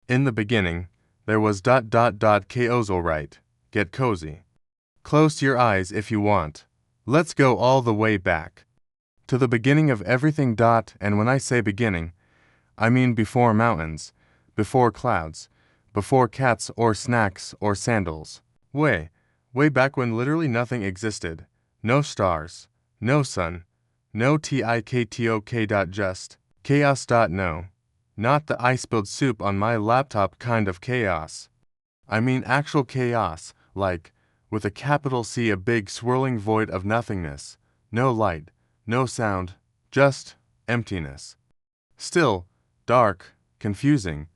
In the beginning, there was ... chaos. Alright, get cozy. Close your eyes if you want. Let's go all the way back to the beginning of everything. And when I say beginning, I mean before mountains, before clouds, before cats or snacks or sandals. Way back when literally nothing existed. No stars, no sun, no TIKTOK. Just chaos. No, not the I spilled soup on my laptop kind of chaos. I mean actual chaos, like, with a capital C, a big swirling void of nothingness. No light, no sound, just emptiness. Still, dark, confusing,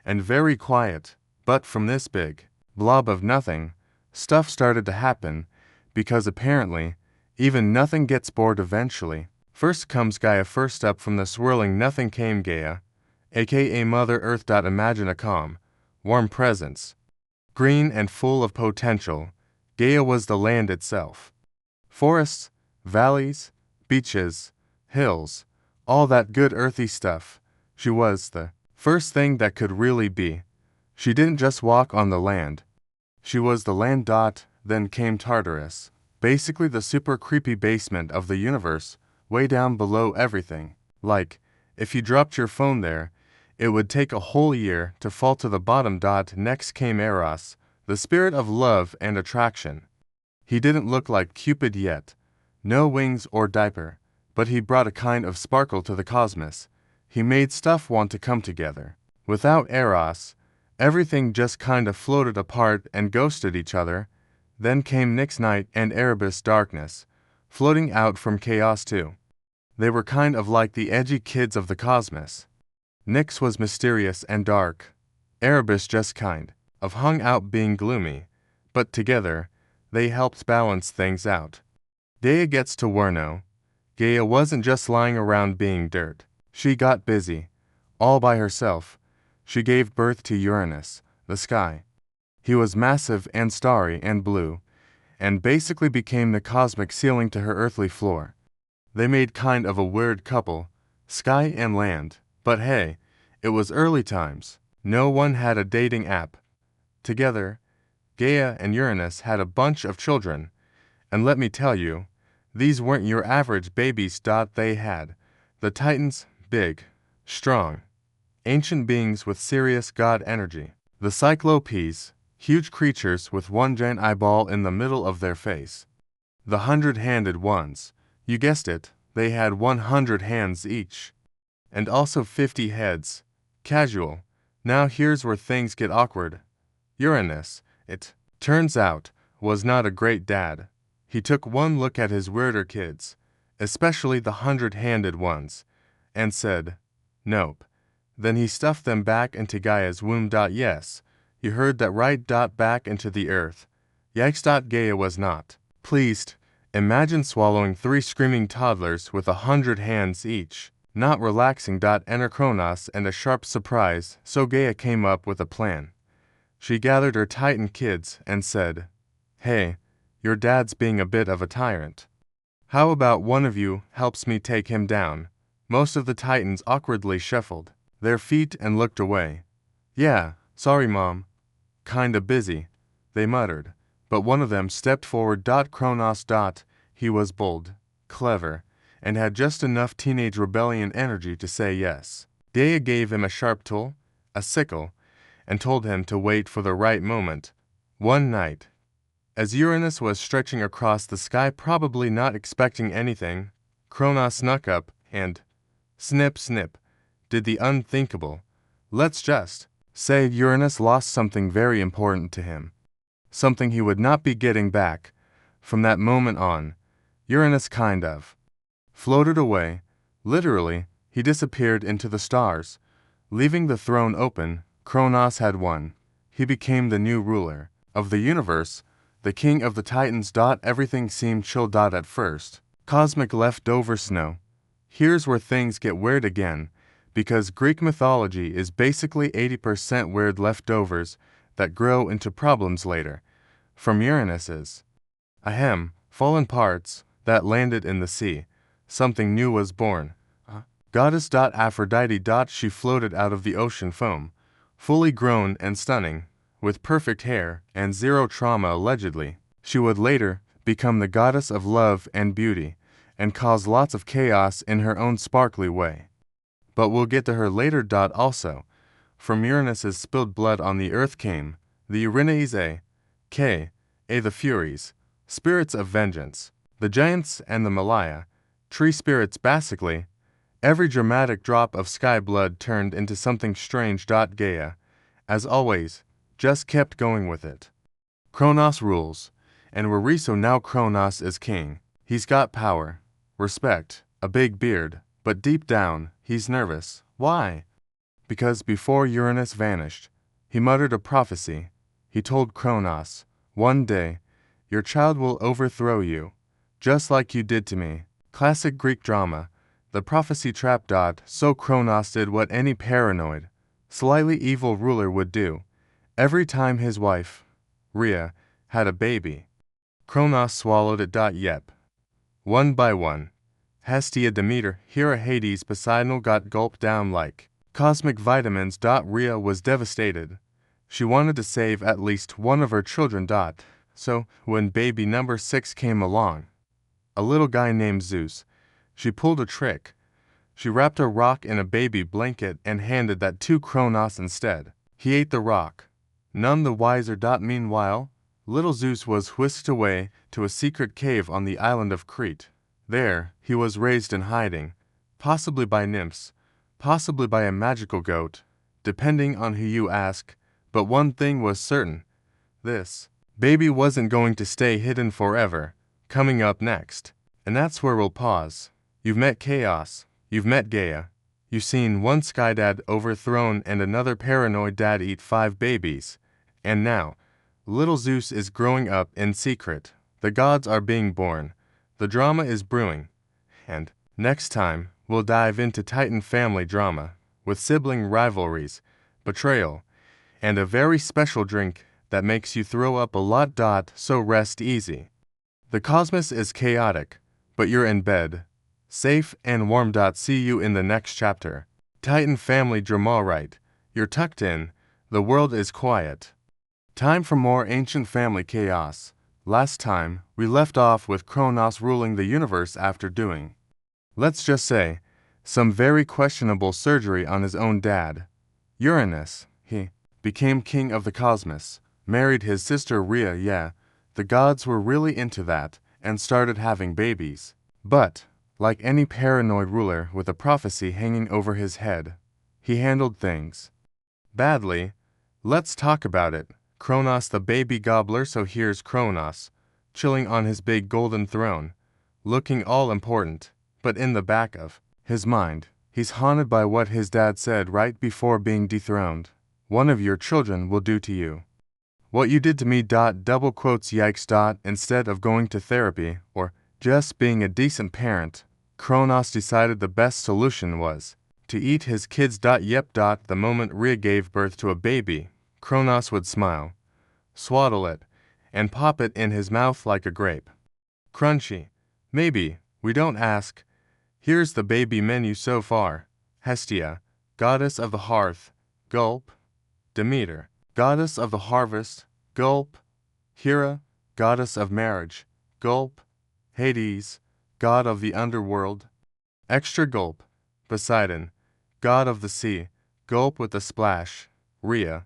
and very quiet. But from this big blob of nothing, stuff started to happen, because apparently, even nothing gets bored eventually. First comes Gaia. First up from the swirling nothing came Gaia, aka Mother Earth. Imagine a calm, warm presence, green and full of potential. Gaia was the land itself. Forests, valleys, beaches, hills, all that good earthy stuff. She was the first thing that could really be. She didn't just walk on the land. She was the land. Then came Tartarus, basically the super creepy basement of the universe, way down below everything. Like, if you dropped your phone there, it would take a whole year to fall to the bottom. Next came Eros, the spirit of love and attraction. He didn't look like Cupid yet, no wings or diaper, but he brought a kind of sparkle to the cosmos. He made stuff want to come together. Without Eros, everything just kind of floated apart and ghosted each other. Then came Nyx, night, and Erebus, darkness, floating out from chaos too. They were kind of like the edgy kids of the cosmos. Nyx was mysterious and dark. Erebus just kind of hung out being gloomy, but together, they helped balance things out. Gaia gets to Werno. Gaia wasn't just lying around being dirt. She got busy, all by herself. She gave birth to Uranus, the sky. He was massive and starry and blue, and basically became the cosmic ceiling to her earthly floor. They made kind of a weird couple, sky and land, but hey, it was early times. No one had a dating app. Together, Gaia and Uranus had a bunch of children, and let me tell you, these weren't your average babies. They had the Titans, big, strong, ancient beings with serious god energy. The Cyclopes, huge creatures with one giant eyeball in the middle of their face. The 100-handed ones, you guessed it, they had 100 hands each. And also 50 heads. Casual. Now here's where things get awkward. Uranus, it turns out, was not a great dad. He took one look at his weirder kids, especially the 100-handed ones, and said, nope. Then he stuffed them back into Gaia's womb. Yes, you heard that right. Back into the earth. Yikes. Gaia was not pleased. Imagine swallowing 3 screaming toddlers with 100 hands each. Not relaxing. Enter Kronos and a sharp surprise, so Gaia came up with a plan. She gathered her Titan kids and said, hey, your dad's being a bit of a tyrant. How about one of you helps me take him down? Most of the Titans awkwardly shuffled their feet and looked away. Yeah, sorry mom. Kinda busy, they muttered, but one of them stepped forward. Kronos. He was bold, clever, and had just enough teenage rebellion energy to say yes. Gaia gave him a sharp tool, a sickle, and told him to wait for the right moment. One night, as Uranus was stretching across the sky, probably not expecting anything, Kronos snuck up and, snip snip, did the unthinkable. Let's just say Uranus lost something very important to him. Something he would not be getting back. From that moment on, Uranus kind of floated away. Literally, he disappeared into the stars. Leaving the throne open, Kronos had won. He became the new ruler of the universe, the king of the Titans. Everything seemed chill. At first, cosmic leftover snow. Here's where things get weird again, because Greek mythology is basically 80% weird leftovers that grow into problems later. From Uranus's fallen parts that landed in the sea, something new was born. Goddess. Aphrodite. She floated out of the ocean foam, fully grown and stunning, with perfect hair and zero trauma allegedly. She would later become the goddess of love and beauty, and cause lots of chaos in her own sparkly way. But we'll get to her later. Also, from Uranus's spilled blood on the earth came the Urinaise, the Furies, spirits of vengeance, the giants and the Malaya, tree spirits basically. Every dramatic drop of sky blood turned into something strange. Gaia, as always, just kept going with it. Kronos rules, and Wariso now Kronos is king. He's got power, respect, a big beard, but deep down, he's nervous. Why? Because before Uranus vanished, he muttered a prophecy. He told Kronos, "One day, your child will overthrow you, just like you did to me." Classic Greek drama. The prophecy trap. So Kronos did what any paranoid, slightly evil ruler would do. Every time his wife, Rhea, had a baby, Kronos swallowed it. Yep. One by one. Hestia, Demeter, Hera, Hades, Poseidon got gulped down like cosmic vitamins. Rhea was devastated. She wanted to save at least one of her children. So, when baby number 6 came along, a little guy named Zeus, she pulled a trick. She wrapped a rock in a baby blanket and handed that to Kronos instead. He ate the rock, none the wiser. Meanwhile, little Zeus was whisked away to a secret cave on the island of Crete. There, he was raised in hiding, possibly by nymphs, possibly by a magical goat, depending on who you ask, but one thing was certain. This baby wasn't going to stay hidden forever. Coming up next, and that's where we'll pause. You've met Chaos, you've met Gaia, you've seen one sky dad overthrown and another paranoid dad eat 5 babies, and now, little Zeus is growing up in secret. The gods are being born. The drama is brewing. And next time, we'll dive into Titan family drama, with sibling rivalries, betrayal, and a very special drink that makes you throw up a lot. So rest easy. The cosmos is chaotic, but you're in bed, safe and warm. See you in the next chapter. Titan family drama. Right, you're tucked in, the world is quiet. Time for more ancient family chaos. Last time, we left off with Kronos ruling the universe after doing, let's just say, some very questionable surgery on his own dad. Uranus, he became king of the cosmos, married his sister Rhea. The gods were really into that, and started having babies. But, like any paranoid ruler with a prophecy hanging over his head, he handled things badly. Let's talk about it. Kronos the baby gobbler. So here's Kronos, chilling on his big golden throne, looking all important, but in the back of his mind, he's haunted by what his dad said right before being dethroned. One of your children will do to you what you did to me. Double quotes yikes. Instead of going to therapy or just being a decent parent, Kronos decided the best solution was to eat his kids. Yep. The moment Rhea gave birth to a baby, Kronos would smile, swaddle it, and pop it in his mouth like a grape. Crunchy. Maybe, we don't ask. Here's the baby menu so far. Hestia, goddess of the hearth, gulp. Demeter, goddess of the harvest, gulp. Hera, goddess of marriage, gulp. Hades, god of the underworld, extra gulp. Poseidon, god of the sea, gulp with a splash. Rhea,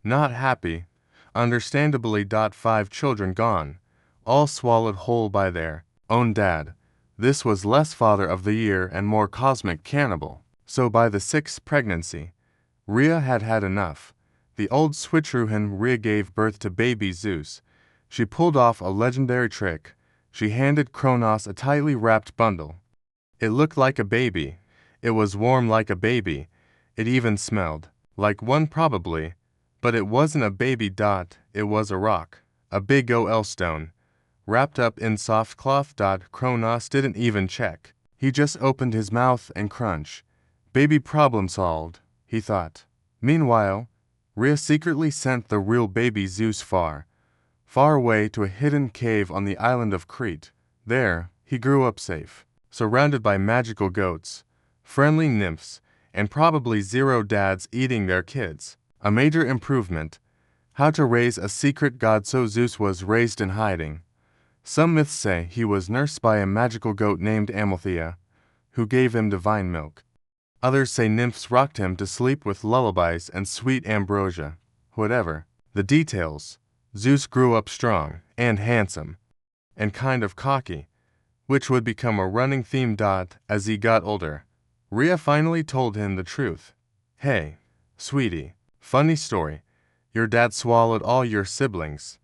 not happy, understandably. 5 children gone, all swallowed whole by their own dad. This was less father of the year and more cosmic cannibal. So by the 6th pregnancy, Rhea had had enough. The old switcheroo hen Rhea gave birth to baby Zeus. She pulled off a legendary trick. She handed Kronos a tightly wrapped bundle. It looked like a baby. It was warm like a baby. It even smelled like one probably. But it wasn't a baby. It was a rock, a big OL stone, wrapped up in soft cloth. Kronos didn't even check. He just opened his mouth and crunch. Baby problem solved, he thought. Meanwhile, Rhea secretly sent the real baby Zeus far, far away to a hidden cave on the island of Crete. There, he grew up safe, surrounded by magical goats, friendly nymphs, and probably 0 dads eating their kids. A major improvement. How to raise a secret god. So Zeus was raised in hiding. Some myths say he was nursed by a magical goat named Amalthea, who gave him divine milk. Others say nymphs rocked him to sleep with lullabies and sweet ambrosia. Whatever the details, Zeus grew up strong and handsome, and kind of cocky, which would become a running theme. As he got older, Rhea finally told him the truth. Hey, sweetie, funny story. Your dad swallowed all your siblings.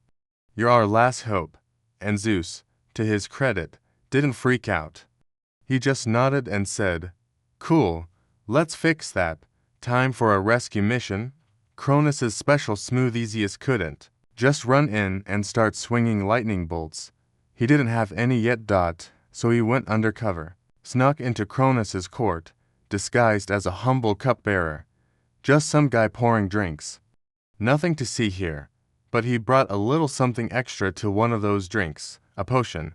You're our last hope. And Zeus, to his credit, didn't freak out. He just nodded and said, "Cool, let's fix that. Time for a rescue mission." Cronus's special smoothies couldn't just run in and start swinging lightning bolts. He didn't have any yet. So he went undercover, snuck into Cronus's court, disguised as a humble cupbearer. Just some guy pouring drinks. Nothing to see here. But he brought a little something extra to one of those drinks, a potion.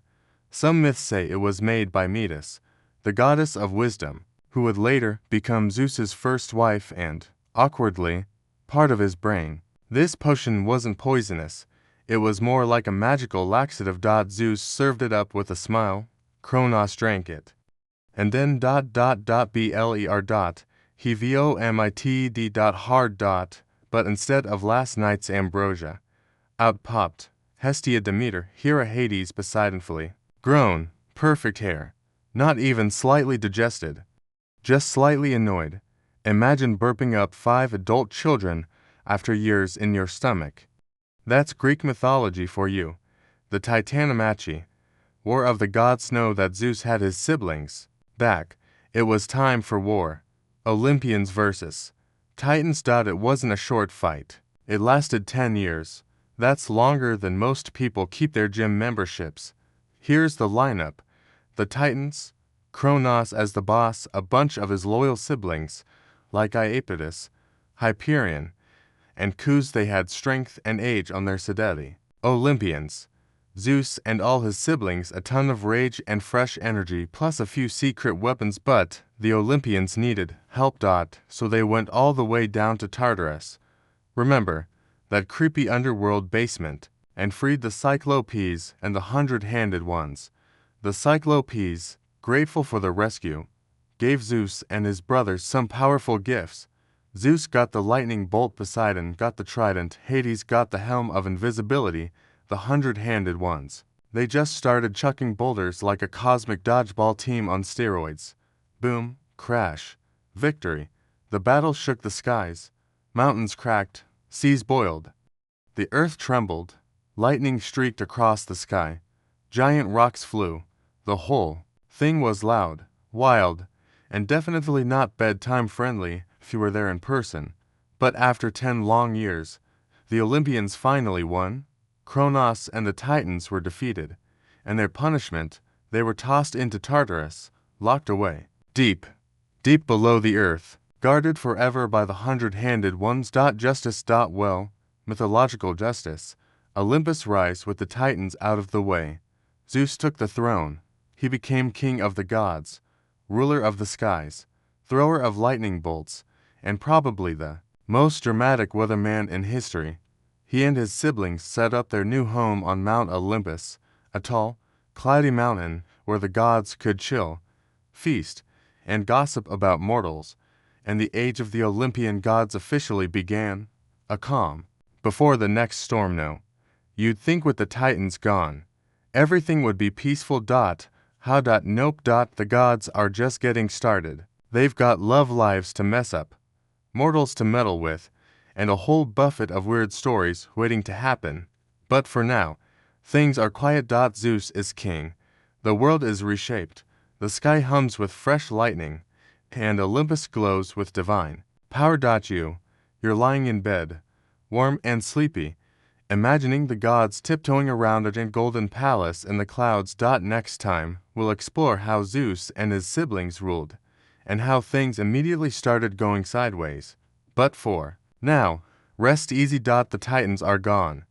Some myths say it was made by Metis, the goddess of wisdom, who would later become Zeus's first wife and, awkwardly, part of his brain. This potion wasn't poisonous. It was more like a magical laxative. Zeus served it up with a smile. Cronos drank it. And then ... bler ... he vomitd ... hard ... but instead of last night's ambrosia, out popped Hestia, Demeter, Hera, Hades, Poseidon. Grown, perfect hair. Not even slightly digested. Just slightly annoyed. Imagine burping up 5 adult children after years in your stomach. That's Greek mythology for you. The Titanomachi. War of the gods know that Zeus had his siblings back. It was time for war. Olympians versus Titans. It wasn't a short fight. It lasted 10 years. That's longer than most people keep their gym memberships. Here's the lineup. The Titans, Cronos as the boss, a bunch of his loyal siblings, like Iapetus, Hyperion, and Zeus. They had strength and age on their sedity. Olympians, Zeus and all his siblings, a ton of rage and fresh energy, plus a few secret weapons. But the Olympians needed help. So they went all the way down to Tartarus. Remember, that creepy underworld basement, and freed the Cyclopes and the 100-handed ones. The Cyclopes, grateful for the rescue, gave Zeus and his brothers some powerful gifts. Zeus got the lightning bolt, Poseidon got the trident, Hades got the helm of invisibility. The 100-handed ones, they just started chucking boulders like a cosmic dodgeball team on steroids. Boom, crash, victory. The battle shook the skies. Mountains cracked. Seas boiled. The earth trembled. Lightning streaked across the sky. Giant rocks flew. The whole thing was loud, wild, and definitely not bedtime friendly if you were there in person. But after 10 long years, the Olympians finally won. Cronos and the Titans were defeated, and their punishment, they were tossed into Tartarus, locked away, deep below the earth, guarded forever by the 100-handed ones. Justice. Well, mythological justice. Olympus rise with the Titans out of the way. Zeus took the throne. He became king of the gods, ruler of the skies, thrower of lightning bolts, and probably the most dramatic weatherman in history. He and his siblings set up their new home on Mount Olympus, a tall, cloudy mountain where the gods could chill, feast, and gossip about mortals. And the age of the Olympian gods officially began. A calm before the next storm. No, you'd think with the Titans gone, everything would be peaceful. How? Nope. The gods are just getting started. They've got love lives to mess up, mortals to meddle with, and a whole buffet of weird stories waiting to happen. But for now, things are quiet. Zeus is king. The world is reshaped. The sky hums with fresh lightning, and Olympus glows with divine power. You're lying in bed, warm and sleepy, imagining the gods tiptoeing around a golden palace in the clouds. Next time, we'll explore how Zeus and his siblings ruled, and how things immediately started going sideways. But for now, rest easy. The Titans are gone.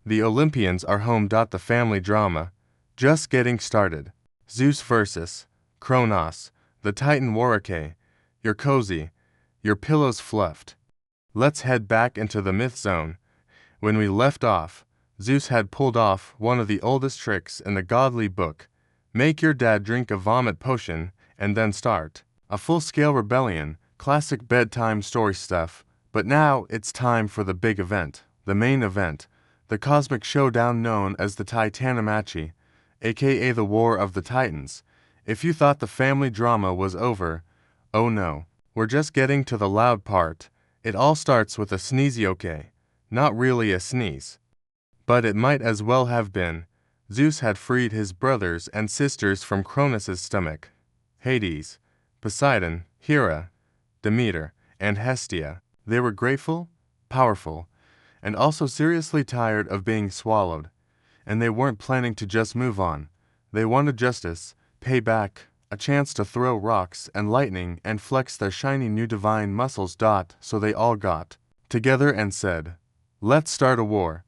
The Olympians are home. The family drama, just getting started. Zeus versus Cronos, the Titan warrior. You're cozy, your pillows fluffed, Let's head back into the myth zone. When we left off, Zeus had pulled off one of the oldest tricks in the godly book. Make your dad drink a vomit potion and then start a full-scale rebellion, classic bedtime story stuff. But now it's time for the big event, the main event, the cosmic showdown known as the Titanomachi, aka the War of the Titans. If you thought the family drama was over, oh no, we're just getting to the loud part. It all starts with a sneezy, okay? Not really a sneeze. But it might as well have been. Zeus had freed his brothers and sisters from Cronus' stomach. Hades, Poseidon, Hera, Demeter, and Hestia. They were grateful, powerful, and also seriously tired of being swallowed. And they weren't planning to just move on. They wanted justice, payback, a chance to throw rocks and lightning and flex their shiny new divine muscles. So they all got together and said, "Let's start a war.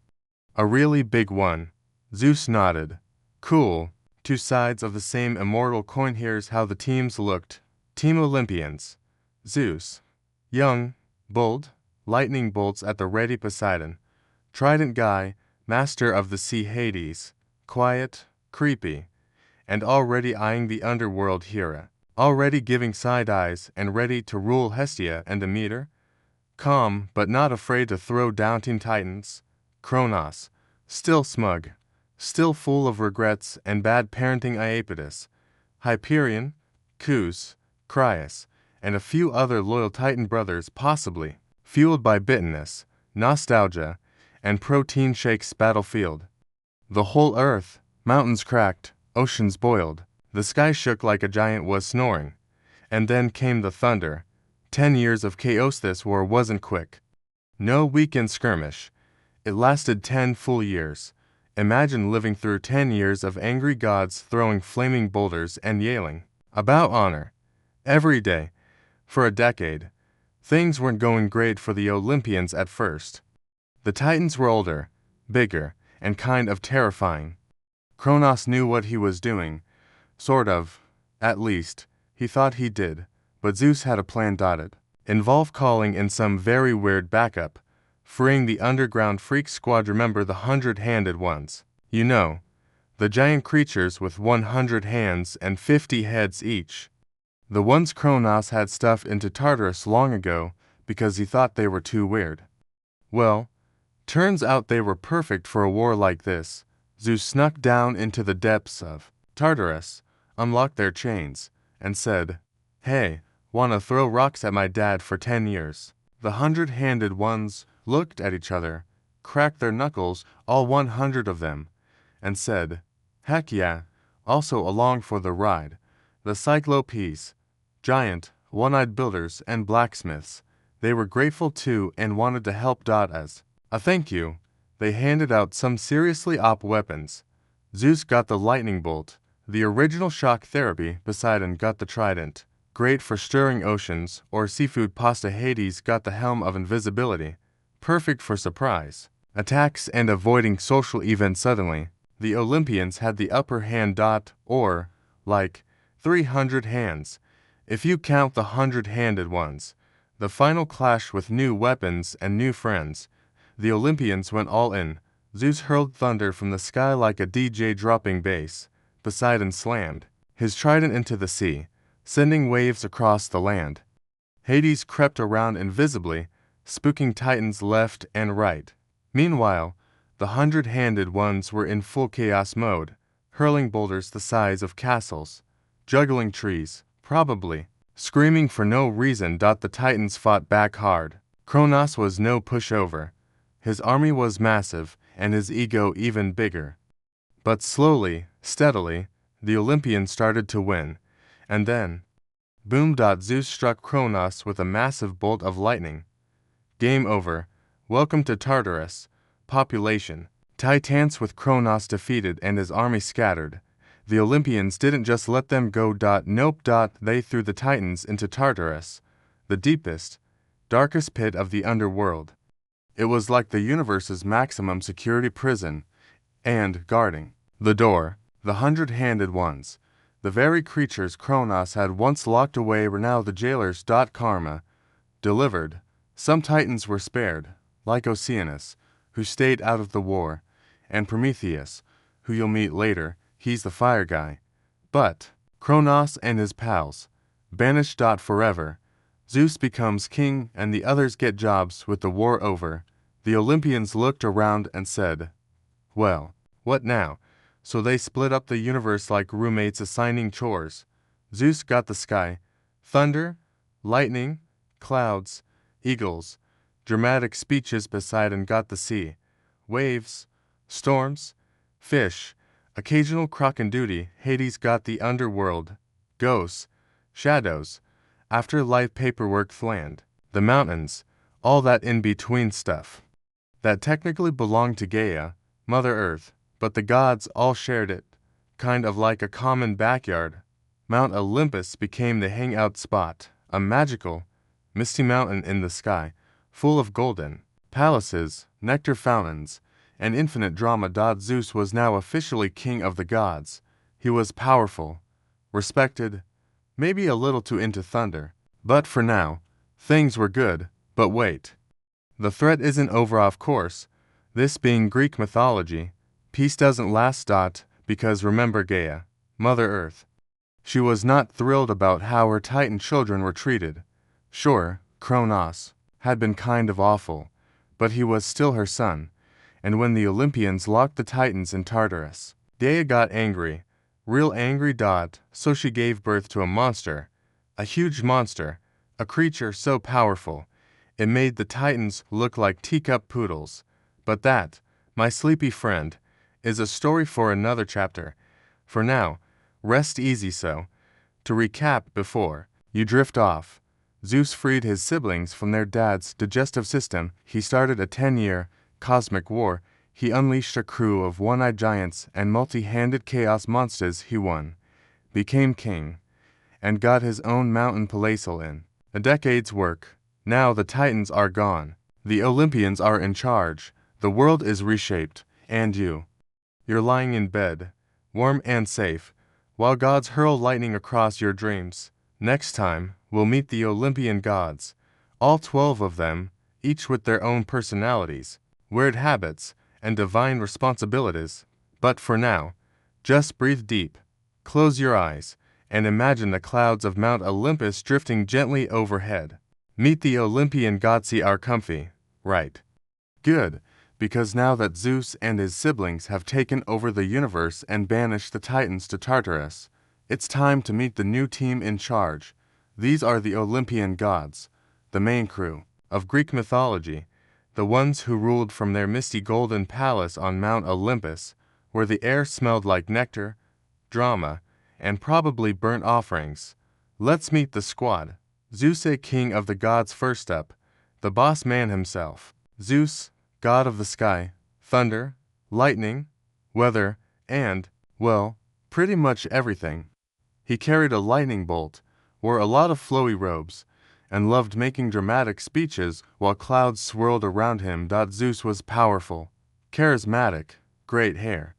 A really big one." Zeus nodded. Cool. Two sides of the same immortal coin. Here's how the teams looked. Team Olympians. Zeus. Young, bold, lightning bolts at the ready. Poseidon. Trident guy, master of the sea. Hades. Quiet, creepy, and already eyeing the underworld. Hera. Already giving side eyes and ready to rule. Hestia and Demeter. Calm but not afraid to throw down. Teen Titans. Kronos. Still smug. Still full of regrets and bad parenting. Iapetus. Hyperion. Zeus, Crius, and a few other loyal Titan brothers, possibly fueled by bitterness, nostalgia, and protein shakes. Battlefield. The whole earth, mountains cracked, oceans boiled, the sky shook like a giant was snoring. And then came the thunder. 10 years of chaos. This war wasn't quick. No weekend skirmish. It lasted 10 full years. Imagine living through 10 years of angry gods throwing flaming boulders and yelling about honor every day. For a decade, things weren't going great for the Olympians at first. The Titans were older, bigger, and kind of terrifying. Kronos knew what he was doing. Sort of. At least, he thought he did. But Zeus had a plan. It involved calling in some very weird backup, freeing the underground freak squad. Remember the 100-handed ones? You know, the giant creatures with 100 hands and 50 heads each. The ones Kronos had stuffed into Tartarus long ago because he thought they were too weird. Well, turns out they were perfect for a war like this. Zeus snuck down into the depths of Tartarus, unlocked their chains, and said, "Hey, wanna throw rocks at my dad for 10 years? The 100-handed ones looked at each other, cracked their knuckles, all 100 of them, and said, "Heck yeah." Also along for the ride, the Cyclopes, giant, one-eyed builders and blacksmiths. They were grateful too and wanted to help. As a thank you, they handed out some seriously OP weapons. Zeus got the lightning bolt, the original shock therapy. Poseidon got the trident, great for stirring oceans or seafood pasta. Hades got the helm of invisibility, perfect for surprise attacks and avoiding social events. Suddenly, the Olympians had the upper hand. Or, like, 300 hands, if you count the 100-handed ones. The final clash with new weapons and new friends. The Olympians went all in. Zeus hurled thunder from the sky like a DJ dropping bass. Poseidon slammed his trident into the sea, sending waves across the land. Hades crept around invisibly, spooking Titans left and right. Meanwhile, the 100-handed ones were in full chaos mode, hurling boulders the size of castles, juggling trees, probably screaming for no reason. The Titans fought back hard. Kronos was no pushover. His army was massive, and his ego even bigger. But slowly, steadily, the Olympians started to win. And then, boom! Zeus struck Kronos with a massive bolt of lightning. Game over. Welcome to Tartarus. Population. Titans with Kronos defeated and his army scattered. The Olympians didn't just let them go. Nope. They threw the Titans into Tartarus, the deepest, darkest pit of the underworld. It was like the universe's maximum security prison, and guarding the door, the 100-handed ones, the very creatures Kronos had once locked away, were now the jailers. Karma delivered. Some titans were spared, like Oceanus, who stayed out of the war, and Prometheus, who you'll meet later, he's the fire guy. But Kronos and his pals, banished. Forever. Zeus becomes king and the others get jobs with the war over. The Olympians looked around and said, well, what now? So they split up the universe like roommates assigning chores. Zeus got the sky, thunder, lightning, clouds, eagles, dramatic speeches. Poseidon got the sea, waves, storms, fish, occasional croc and duty. Hades got the underworld, ghosts, shadows, afterlife paperwork, land, the mountains, all that in-between stuff. That technically belonged to Gaia, Mother Earth, but the gods all shared it, kind of like a common backyard. Mount Olympus became the hangout spot, a magical, misty mountain in the sky, full of golden palaces, nectar fountains, and infinite drama. Zeus was now officially king of the gods. He was powerful, respected, maybe a little too into thunder. But for now, things were good. But wait. The threat isn't over, of course. This being Greek mythology, peace doesn't last. Because remember Gaia, Mother Earth. She was not thrilled about how her Titan children were treated. Sure, Kronos had been kind of awful, but he was still her son, and when the Olympians locked the Titans in Tartarus, Gaia got angry, real angry. So she gave birth to a monster, a huge monster, a creature so powerful, it made the Titans look like teacup poodles. But that, my sleepy friend, is a story for another chapter. For now, rest easy. So, to recap before you drift off, Zeus freed his siblings from their dad's digestive system. He started a 10-year cosmic war. He unleashed a crew of one-eyed giants and multi-handed chaos monsters. He won, became king, and got his own mountain palatial in a decade's work. Now the Titans are gone. The Olympians are in charge. The world is reshaped, and you're lying in bed, warm and safe, while gods hurl lightning across your dreams. Next time, we'll meet the Olympian gods, all 12 of them, each with their own personalities, weird habits, and divine responsibilities. But for now, just breathe deep, close your eyes, and imagine the clouds of Mount Olympus drifting gently overhead. Meet the Olympian gods. Are comfy, right? Good, because now that Zeus and his siblings have taken over the universe and banished the Titans to Tartarus, it's time to meet the new team in charge. These are the Olympian gods, the main crew of Greek mythology, the ones who ruled from their misty golden palace on Mount Olympus, where the air smelled like nectar, drama, and probably burnt offerings. Let's meet the squad. Zeus, king of the gods. First up, the boss man himself. Zeus, god of the sky, thunder, lightning, weather, and, well, pretty much everything. He carried a lightning bolt, wore a lot of flowy robes, and loved making dramatic speeches while clouds swirled around him. Zeus was powerful, charismatic, great hair.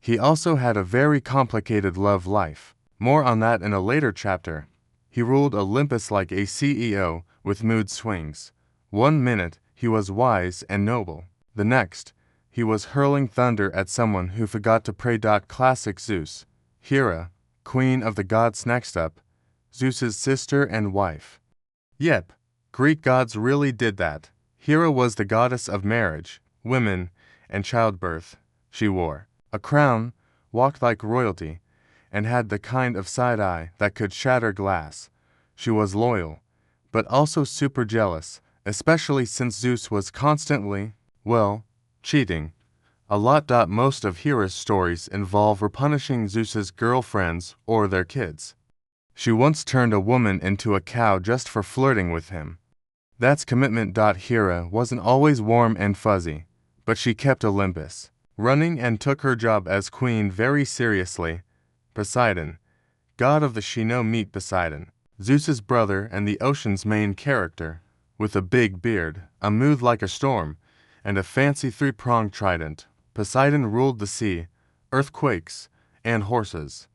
He also had a very complicated love life. More on that in a later chapter. He ruled Olympus like a CEO with mood swings. 1 minute, he was wise and noble. The next, he was hurling thunder at someone who forgot to pray. Classic Zeus. Hera, queen of the gods. Next up, Zeus's sister and wife. Yep, Greek gods really did that. Hera was the goddess of marriage, women, and childbirth. She wore a crown, walked like royalty, and had the kind of side eye that could shatter glass. She was loyal, but also super jealous, especially since Zeus was constantly, well, cheating. A lot. Most of Hera's stories involve her punishing Zeus's girlfriends or their kids. She once turned a woman into a cow just for flirting with him. That's commitment. Hera wasn't always warm and fuzzy, but she kept Olympus running and took her job as queen very seriously. Poseidon, god of the sea. Meet Poseidon, Zeus's brother and the ocean's main character, with a big beard, a mood like a storm, and a fancy 3-pronged trident. Poseidon ruled the sea, earthquakes, and horses.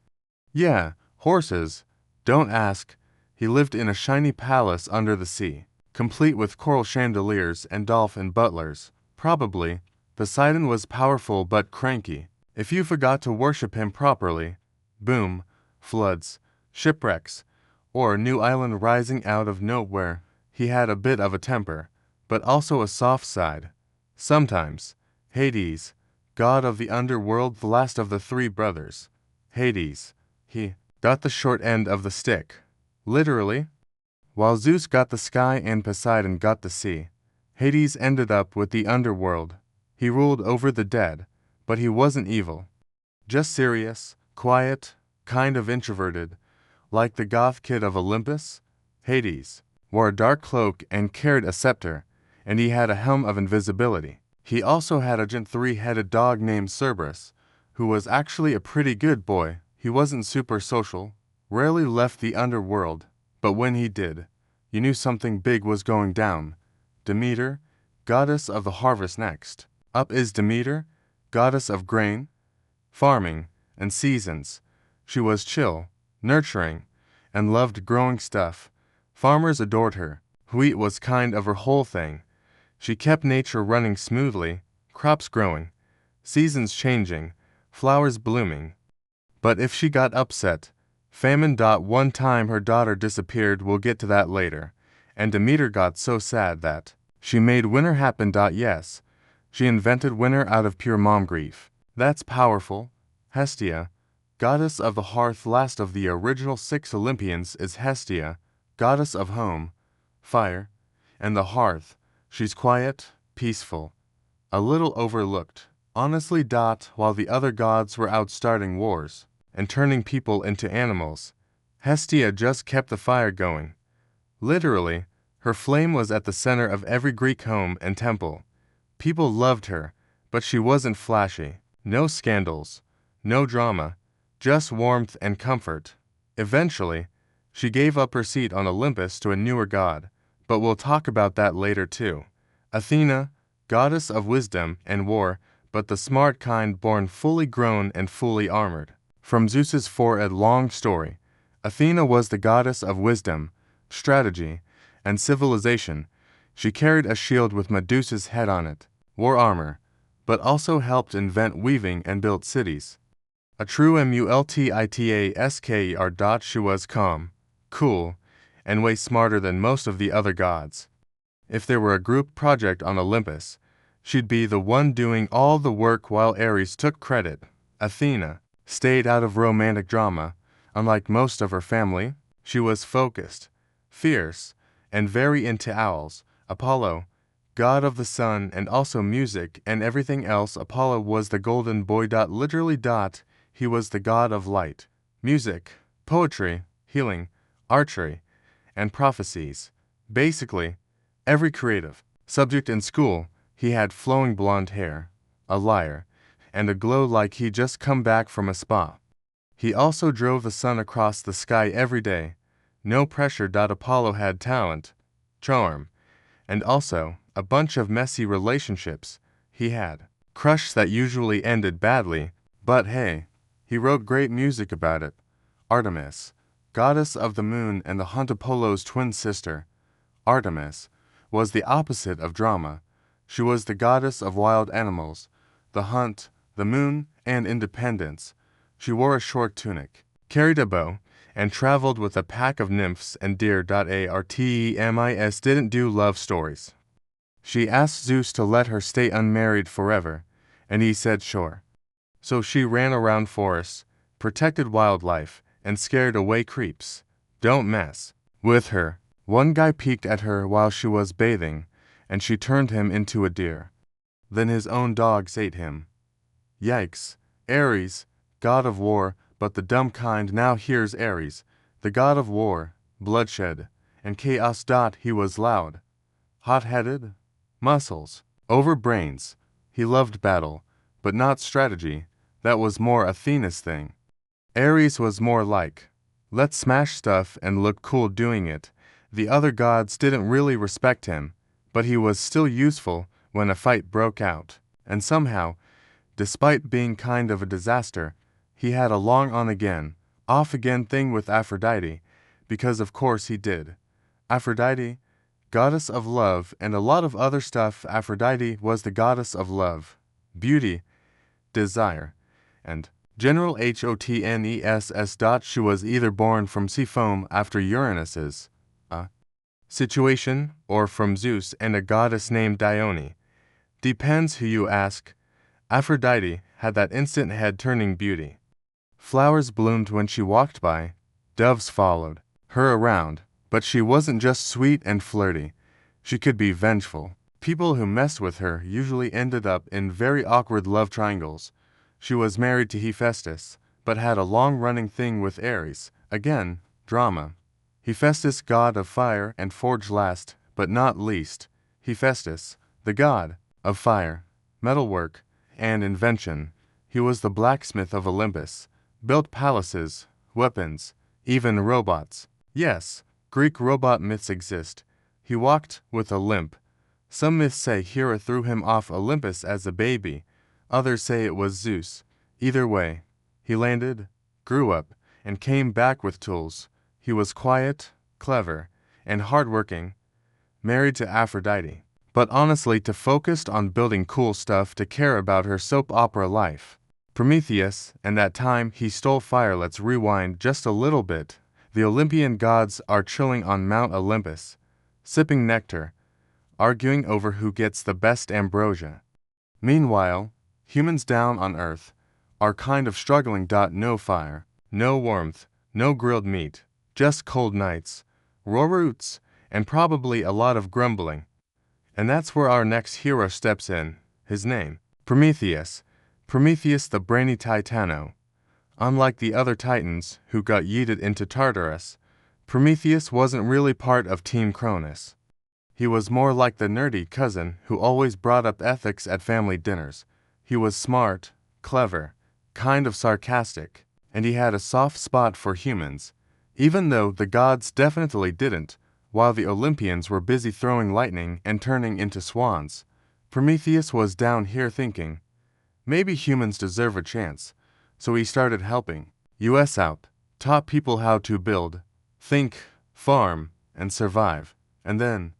Yeah, horses. Don't ask. He lived in a shiny palace under the sea, complete with coral chandeliers and dolphin butlers. Probably, Poseidon was powerful but cranky. If you forgot to worship him properly, boom, floods, shipwrecks, or a new island rising out of nowhere. He had a bit of a temper, but also a soft side. Sometimes, Hades, god of the underworld, the last of the three brothers, Hades, he got the short end of the stick. Literally. While Zeus got the sky and Poseidon got the sea, Hades ended up with the underworld. He ruled over the dead, but he wasn't evil. Just serious, quiet, kind of introverted, like the goth kid of Olympus. Hades wore a dark cloak and carried a scepter, and he had a helm of invisibility. He also had a giant three-headed dog named Cerberus, who was actually a pretty good boy. He wasn't super social, rarely left the underworld, but when he did, you knew something big was going down. Demeter, goddess of the harvest next. Up is Demeter, goddess of grain, farming, and seasons. She was chill, nurturing, and loved growing stuff. Farmers adored her. Wheat was kind of her whole thing. She kept nature running smoothly, crops growing, seasons changing, flowers blooming. But if she got upset, famine. One time her daughter disappeared, we'll get to that later, and Demeter got so sad that she made winter happen. Yes, she invented winter out of pure mom grief. That's powerful. Hestia, goddess of the hearth, last of the original 6 Olympians, is Hestia, goddess of home, fire, and the hearth. She's quiet, peaceful, a little overlooked. Honestly. While the other gods were out starting wars and turning people into animals, Hestia just kept the fire going. Literally, her flame was at the center of every Greek home and temple. People loved her, but she wasn't flashy. No scandals, no drama, just warmth and comfort. Eventually, she gave up her seat on Olympus to a newer god, but we'll talk about that later too. Athena, goddess of wisdom and war, but the smart kind, born fully grown and fully armored. From Zeus's forehead. Long story. Athena was the goddess of wisdom, strategy, and civilization. She carried a shield with Medusa's head on it, wore armor, but also helped invent weaving and built cities. A true multitasker. She was calm, cool, and way smarter than most of the other gods. If there were a group project on Olympus, she'd be the one doing all the work while Ares took credit. Athena stayed out of romantic drama. Unlike most of her family, she was focused, fierce, and very into owls. Apollo, god of the sun and also music and everything else. Apollo was the golden boy. Literally. He was the god of light, music, poetry, healing, archery, and prophecies. Basically, every creative subject in school. He had flowing blonde hair, a lyre, and a glow like he just come back from a spa. He also drove the sun across the sky every day. No pressure. Apollo had talent, charm, and also a bunch of messy relationships. He had crushes that usually ended badly, but hey, he wrote great music about it. Artemis, goddess of the moon and the hunt. Apollo's twin sister, Artemis, was the opposite of drama. She was the goddess of wild animals, the hunt, the moon, and independence. She wore a short tunic, carried a bow, and traveled with a pack of nymphs and deer. Artemis didn't do love stories. She asked Zeus to let her stay unmarried forever, and he said sure. So she ran around forests, protected wildlife, and scared away creeps. Don't mess with her. One guy peeked at her while she was bathing, and she turned him into a deer. Then his own dogs ate him. Yikes. Ares, god of war, but the dumb kind. Now here's Ares, the god of war, bloodshed, and chaos. He was loud, hot-headed, muscles over brains. He loved battle, but not strategy. That was more Athena's thing. Ares was more like, let's smash stuff and look cool doing it. The other gods didn't really respect him, but he was still useful when a fight broke out. And somehow, despite being kind of a disaster, he had a long on-again, off-again thing with Aphrodite, because of course he did. Aphrodite, goddess of love, and a lot of other stuff. Aphrodite was the goddess of love, beauty, desire, and general hotness. She was either born from sea foam after Uranus's situation, or from Zeus and a goddess named Dione. Depends who you ask. Aphrodite had that instant head-turning beauty. Flowers bloomed when she walked by, doves followed her around, but she wasn't just sweet and flirty. She could be vengeful. People who messed with her usually ended up in very awkward love triangles. She was married to Hephaestus, but had a long-running thing with Ares. Again, drama. Hephaestus, god of fire and forge. Last, but not least, Hephaestus, the god of fire, metalwork, and invention. He was the blacksmith of Olympus, built palaces, weapons, even robots. Yes, Greek robot myths exist. He walked with a limp. Some myths say Hera threw him off Olympus as a baby. Others say it was Zeus. Either way, he landed, grew up, and came back with tools. He was quiet, clever, and hardworking, married to Aphrodite, but honestly focused on building cool stuff to care about her soap opera life. Prometheus, and that time he stole fire. Let's rewind just a little bit. The Olympian gods are chilling on Mount Olympus, sipping nectar, arguing over who gets the best ambrosia. Meanwhile, humans down on Earth are kind of struggling. No fire, no warmth, no grilled meat, just cold nights, raw roots, and probably a lot of grumbling. And that's where our next hero steps in. His name, Prometheus. Prometheus the brainy Titano. Unlike the other Titans who got yeeted into Tartarus, Prometheus wasn't really part of Team Cronus. He was more like the nerdy cousin who always brought up ethics at family dinners. He was smart, clever, kind of sarcastic, and he had a soft spot for humans, even though the gods definitely didn't. While the Olympians were busy throwing lightning and turning into swans, Prometheus was down here thinking, maybe humans deserve a chance. So he started helping us out, taught people how to build, think, farm, and survive. And then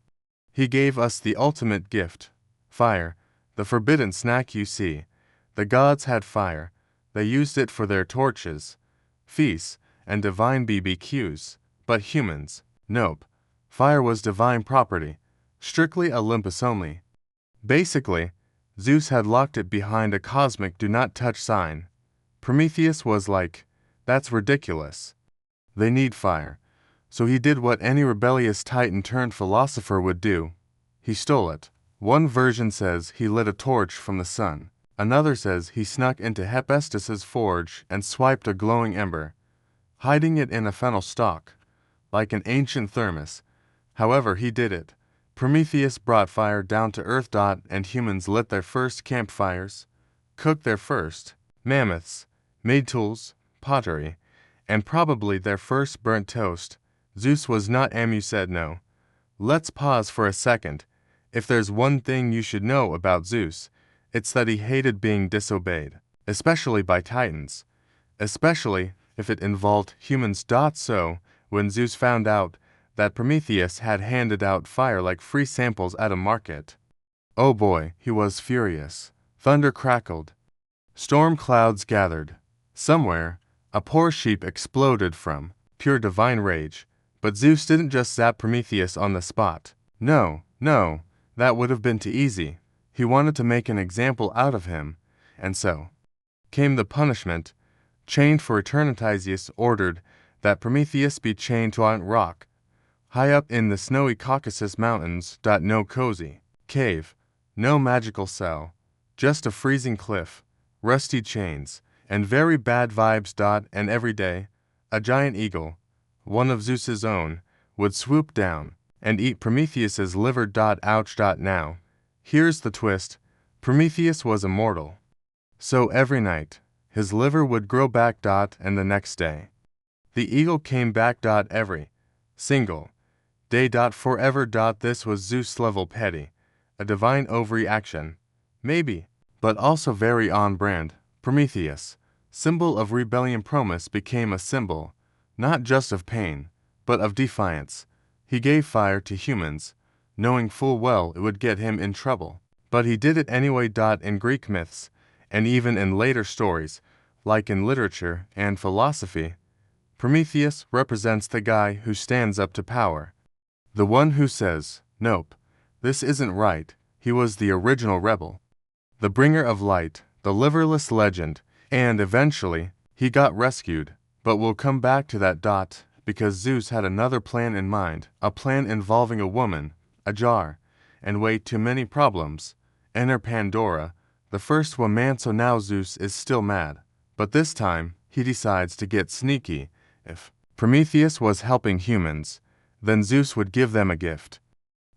he gave us the ultimate gift, fire, the forbidden snack. You see, the gods had fire. They used it for their torches, feasts, and divine BBQs. But humans, nope. Fire was divine property, strictly Olympus only. Basically, Zeus had locked it behind a cosmic do not touch sign. Prometheus was like, that's ridiculous. They need fire. So he did what any rebellious titan turned philosopher would do. He stole it. One version says he lit a torch from the sun. Another says he snuck into Hephaestus's forge and swiped a glowing ember, hiding it in a fennel stalk, like an ancient thermos. However he did it, Prometheus brought fire down to Earth. And humans lit their first campfires, cooked their first mammoths, made tools, pottery, and probably their first burnt toast. Zeus was not said no. Let's pause for a second. If there's one thing you should know about Zeus, it's that he hated being disobeyed, especially by titans, especially if it involved humans. So, when Zeus found out that Prometheus had handed out fire like free samples at a market, oh boy, he was furious. Thunder crackled. Storm clouds gathered. Somewhere, a poor sheep exploded from pure divine rage. But Zeus didn't just zap Prometheus on the spot. No, that would have been too easy. He wanted to make an example out of him, and so came the punishment. Chained for eternity. Zeus ordered that Prometheus be chained to a rock, high up in the snowy Caucasus Mountains. No cozy cave, no magical cell, just a freezing cliff, rusty chains, and very bad vibes. And every day, a giant eagle, one of Zeus's own, would swoop down and eat Prometheus's liver. Ouch. Now, here's the twist. Prometheus was immortal. So every night, his liver would grow back. And the next day, the eagle came back. Every single day. Forever. This was Zeus-level petty. A divine overreaction. Maybe, but also very on-brand. Prometheus, symbol of rebellion. Promise became a symbol, not just of pain, but of defiance. He gave fire to humans, knowing full well it would get him in trouble. But he did it anyway. In Greek myths, and even in later stories, like in literature and philosophy, Prometheus represents the guy who stands up to power. The one who says, "Nope, this isn't right." He was the original rebel, the bringer of light, the liverless legend, and eventually, he got rescued. But we'll come back to that. Because Zeus had another plan in mind, a plan involving a woman, a jar, and way too many problems. Enter Pandora, the first woman. So now Zeus is still mad, but this time, he decides to get sneaky. If Prometheus was helping humans, then Zeus would give them a gift.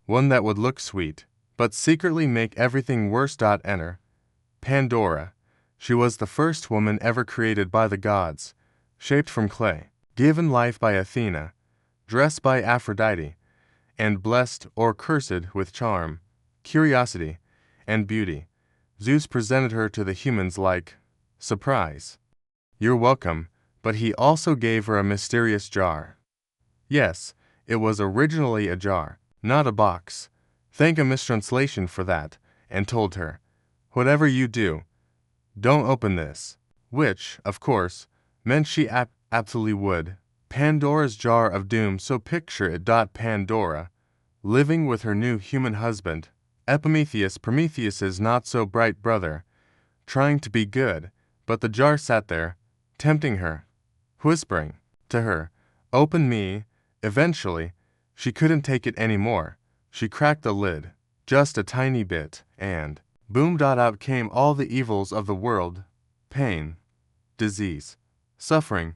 One that would look sweet, but secretly make everything worse. Enter Pandora. She was the first woman ever created by the gods, shaped from clay, given life by Athena, dressed by Aphrodite, and blessed or cursed with charm, curiosity, and beauty. Zeus presented her to the humans like, "Surprise. You're welcome," but he also gave her a mysterious jar. Yes, it was originally a jar, not a box. Thank a mistranslation for that, and told her, "Whatever you do, don't open this," which, of course, meant she absolutely would. Pandora's jar of doom. So picture it. Pandora, living with her new human husband, Epimetheus, Prometheus's not-so-bright brother, trying to be good, but the jar sat there, tempting her, whispering to her, "Open me." Eventually, she couldn't take it anymore. She cracked the lid, just a tiny bit, and boom! Out came all the evils of the world: pain, disease, suffering,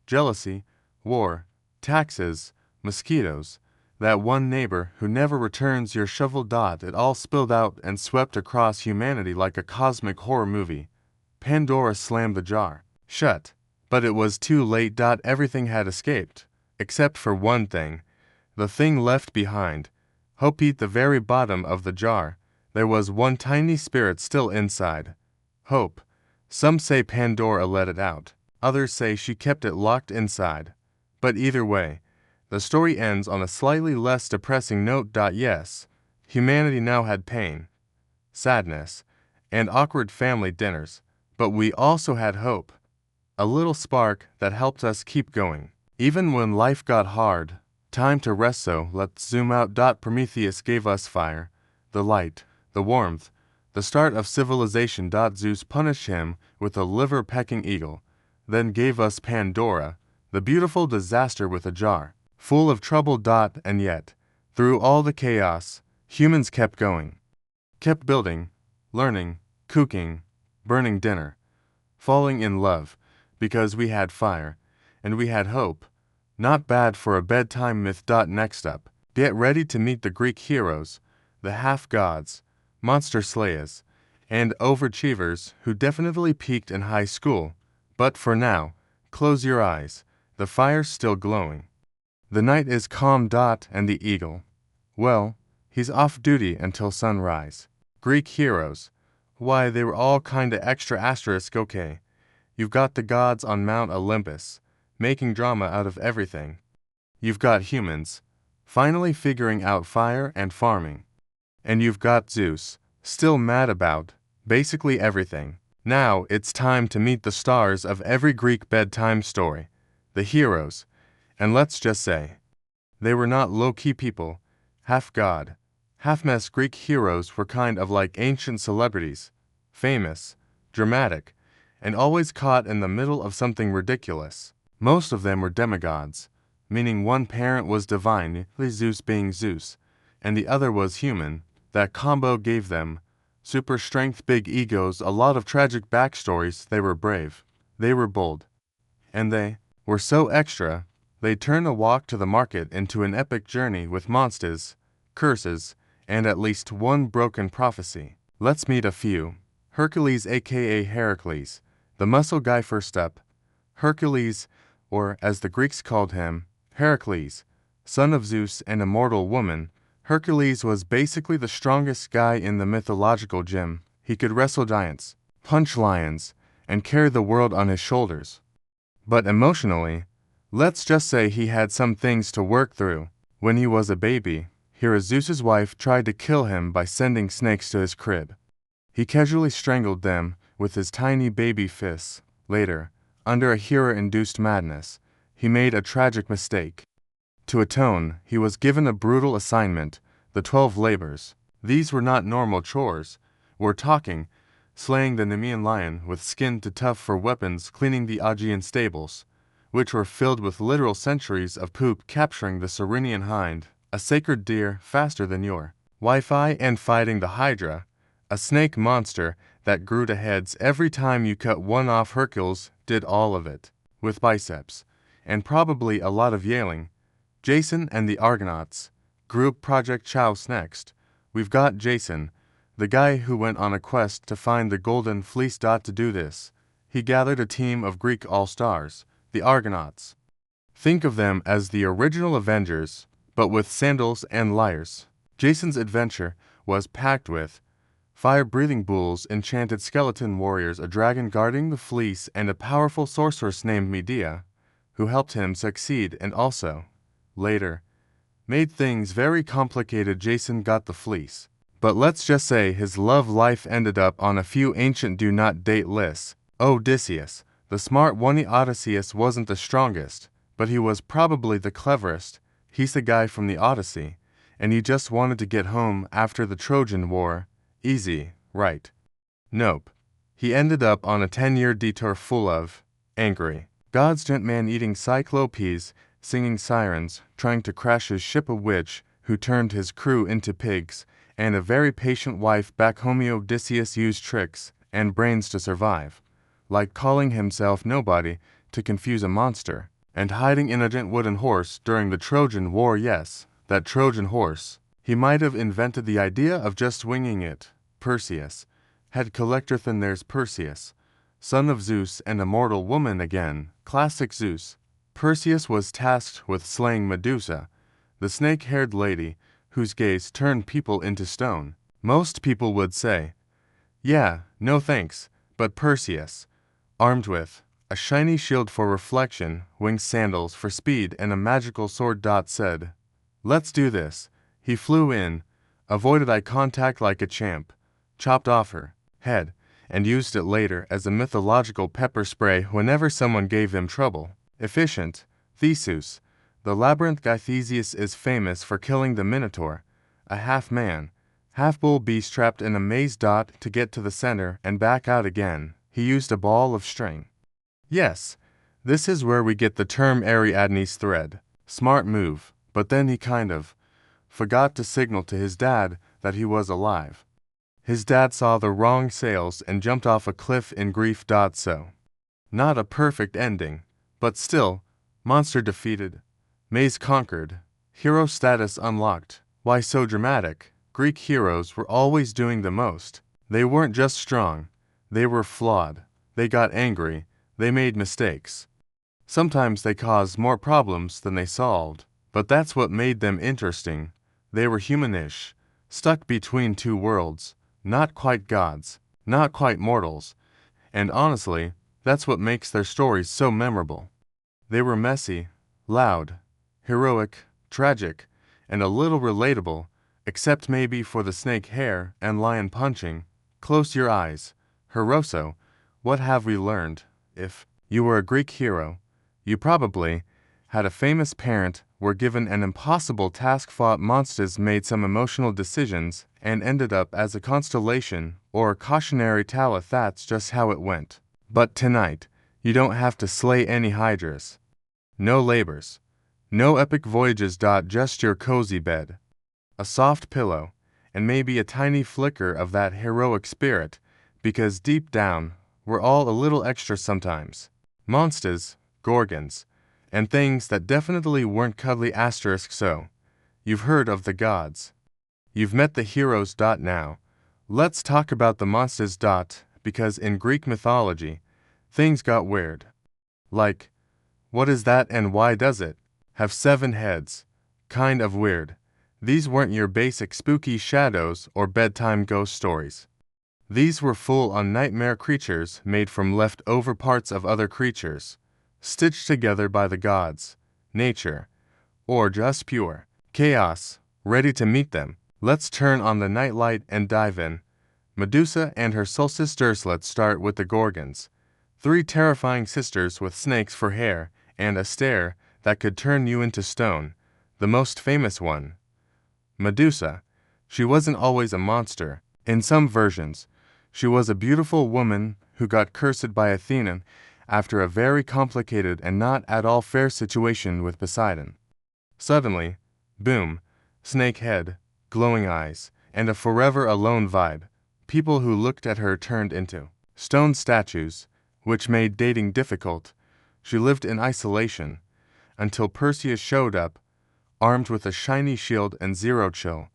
jealousy, war, taxes, mosquitoes, that one neighbor who never returns your shovel. It all spilled out and swept across humanity like a cosmic horror movie. Pandora slammed the jar shut, but it was too late. Everything had escaped, except for one thing. The thing left behind, hope. At the very bottom of the jar, there was one tiny spirit still inside. Hope. Some say Pandora let it out, others say she kept it locked inside. But either way, the story ends on a slightly less depressing note. Yes, humanity now had pain, sadness, and awkward family dinners, but we also had hope, a little spark that helped us keep going, even when life got hard. Time to rest, so let's zoom out. Prometheus gave us fire, the light, the warmth, the start of civilization. Zeus punished him with a liver-pecking eagle, then gave us Pandora, the beautiful disaster with a jar, full of trouble. And yet, through all the chaos, humans kept going, kept building, learning, cooking, burning dinner, falling in love, because we had fire, and we had hope. Not bad for a bedtime myth. Next up, get ready to meet the Greek heroes, the half-gods, monster slayers, and overachievers who definitely peaked in high school. But for now, close your eyes, the fire's still glowing. The night is calm. And the eagle, well, he's off duty until sunrise. Greek heroes, why, they were all kinda extra. Okay, you've got the gods on Mount Olympus, making drama out of everything. You've got humans, finally figuring out fire and farming. And you've got Zeus, still mad about basically everything. Now it's time to meet the stars of every Greek bedtime story, the heroes. And let's just say, they were not low-key people, half-god, half-mess. Greek heroes were kind of like ancient celebrities, famous, dramatic, and always caught in the middle of something ridiculous. Most of them were demigods, meaning one parent was divine, Zeus being Zeus, and the other was human. That combo gave them super strength, big egos, a lot of tragic backstories. They were brave, they were bold, and they were so extra, they turned a walk to the market into an epic journey with monsters, curses, and at least one broken prophecy. Let's meet a few. Hercules, aka Heracles, the muscle guy. First up, Hercules, or as the Greeks called him, Heracles, son of Zeus and immortal woman. Hercules was basically the strongest guy in the mythological gym. He could wrestle giants, punch lions, and carry the world on his shoulders. But emotionally, let's just say he had some things to work through. When he was a baby, Hera, Zeus's wife, tried to kill him by sending snakes to his crib. He casually strangled them with his tiny baby fists. Later, under a Hera-induced madness, he made a tragic mistake. To atone, he was given a brutal assignment, the 12 labors. These were not normal chores. We're talking slaying the Nemean lion with skin too tough for weapons, cleaning the Augean stables, which were filled with literal centuries of poop, capturing the Cyrenian hind, a sacred deer faster than your Wi-Fi, and fighting the Hydra, a snake monster that grew to heads every time you cut one off. Hercules did all of it, with biceps, and probably a lot of yelling. Jason and the Argonauts. Group Project Chaos next. We've got Jason, the guy who went on a quest to find the Golden Fleece. To do this, he gathered a team of Greek all-stars, the Argonauts. Think of them as the original Avengers, but with sandals and lyres. Jason's adventure was packed with fire-breathing bulls, enchanted skeleton warriors, a dragon guarding the fleece, and a powerful sorceress named Medea, who helped him succeed and also, later, made things very complicated. Jason got the fleece, but let's just say his love life ended up on a few ancient do-not-date lists. Odysseus, the smart one. Odysseus wasn't the strongest, but he was probably the cleverest. He's the guy from the Odyssey, and he just wanted to get home after the Trojan War. Easy, right? Nope. He ended up on a 10-year detour full of angry gods, man-eating cyclopes, singing sirens, trying to crash his ship, a witch who turned his crew into pigs, and a very patient wife back home. Odysseus used tricks and brains to survive, like calling himself nobody to confuse a monster, and hiding in a giant wooden horse during the Trojan War. Yes, that Trojan horse. He might have invented the idea of just winging it. Perseus had collector. Then there's Perseus, son of Zeus and a mortal woman again. Classic Zeus. Perseus was tasked with slaying Medusa, the snake-haired lady whose gaze turned people into stone. Most people would say, yeah, no thanks, but Perseus, armed with a shiny shield for reflection, winged sandals for speed, and a magical sword, said, let's do this. He flew in, avoided eye contact like a champ, chopped off her head, and used it later as a mythological pepper spray whenever someone gave him trouble. Efficient. Theseus, the labyrinth guy. Theseus is famous for killing the Minotaur, a half-man, half-bull beast trapped in a maze. To get to the center and back out again, he used a ball of string. Yes, this is where we get the term Ariadne's thread. Smart move, but then he kind of forgot to signal to his dad that he was alive. His dad saw the wrong sails and jumped off a cliff in grief. So, not a perfect ending, but still, monster defeated, maze conquered, hero status unlocked. Why so dramatic? Greek heroes were always doing the most. They weren't just strong, they were flawed. They got angry, they made mistakes. Sometimes they caused more problems than they solved, but that's what made them interesting. They were humanish, stuck between two worlds, not quite gods, not quite mortals, and honestly, that's what makes their stories so memorable. They were messy, loud, heroic, tragic, and a little relatable, except maybe for the snake hair and lion punching. Close your eyes. Heroso, what have we learned? If you were a Greek hero, you probably had a famous parent, were given an impossible task, fought monsters, made some emotional decisions, and ended up as a constellation or a cautionary tale. That's just how it went. But tonight, you don't have to slay any hydras. No labors. No epic voyages. Just your cozy bed, a soft pillow, and maybe a tiny flicker of that heroic spirit, because deep down, we're all a little extra sometimes. Monsters, gorgons, and things that definitely weren't cuddly. So, you've heard of the gods. You've met the heroes. Now, let's talk about the monsters. Because in Greek mythology, things got weird. Like, what is that and why does it have 7 heads? Kind of weird. These weren't your basic spooky shadows or bedtime ghost stories. These were full-on nightmare creatures made from leftover parts of other creatures, stitched together by the gods, nature, or just pure chaos. ready to meet them. Let's turn on the nightlight and dive in. Medusa and her soul sisters. Let's start with the Gorgons. 3 terrifying sisters with snakes for hair and a stare that could turn you into stone. The most famous one, Medusa. She wasn't always a monster. In some versions, she was a beautiful woman who got cursed by Athena after a very complicated and not at all fair situation with Poseidon. Suddenly, boom, snake head, glowing eyes, and a forever alone vibe. People who looked at her turned into stone statues, which made dating difficult. She lived in isolation until Perseus showed up, armed with a shiny shield and zero chill,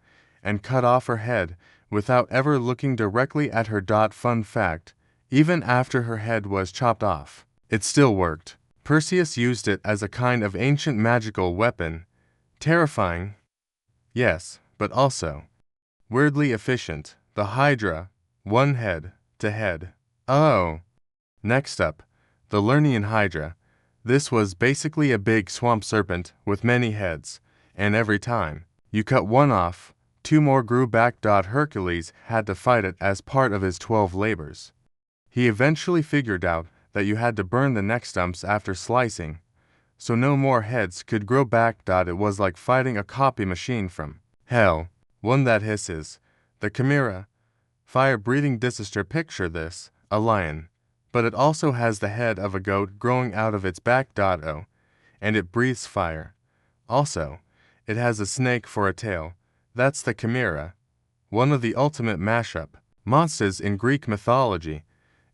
and cut off her head without ever looking directly at her. Fun fact, even after her head was chopped off, it still worked. Perseus used it as a kind of ancient magical weapon. Terrifying, yes, but also weirdly efficient. The Hydra, one head to head. Oh. Next up, the Lernaean Hydra. This was basically a big swamp serpent with many heads, and every time you cut one off, 2 more grew back. Hercules had to fight it as part of his 12 labors. He eventually figured out that you had to burn the neck stumps after slicing, so no more heads could grow back. It was like fighting a copy machine from hell, one that hisses. The Chimera, fire-breathing disaster. Picture this, a lion, but it also has the head of a goat growing out of its back. Oh, and it breathes fire. Also, it has a snake for a tail. That's the Chimera, one of the ultimate mashup monsters in Greek mythology.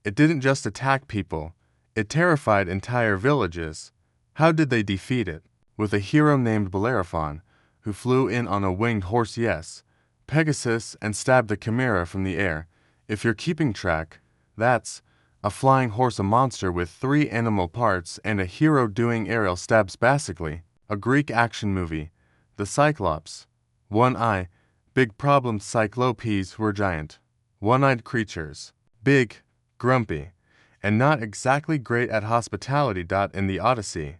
It didn't just attack people, it terrified entire villages. How did they defeat it? With a hero named Bellerophon, who flew in on a winged horse, yes, Pegasus, and stabbed the Chimera from the air. If you're keeping track, that's a flying horse, a monster with 3 animal parts, and a hero doing aerial stabs. Basically, a Greek action movie. The Cyclops, one eye, big problem. Cyclopes were giant, one-eyed creatures, big, grumpy, and not exactly great at hospitality. In the Odyssey,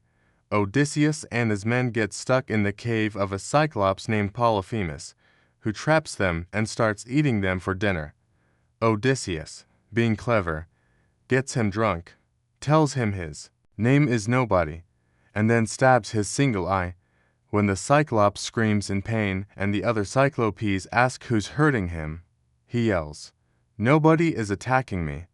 Odysseus and his men get stuck in the cave of a Cyclops named Polyphemus, who traps them and starts eating them for dinner. Odysseus, being clever, gets him drunk, tells him his name is Nobody, and then stabs his single eye. When the Cyclops screams in pain and the other Cyclopes ask who's hurting him, he yells, "Nobody is attacking me."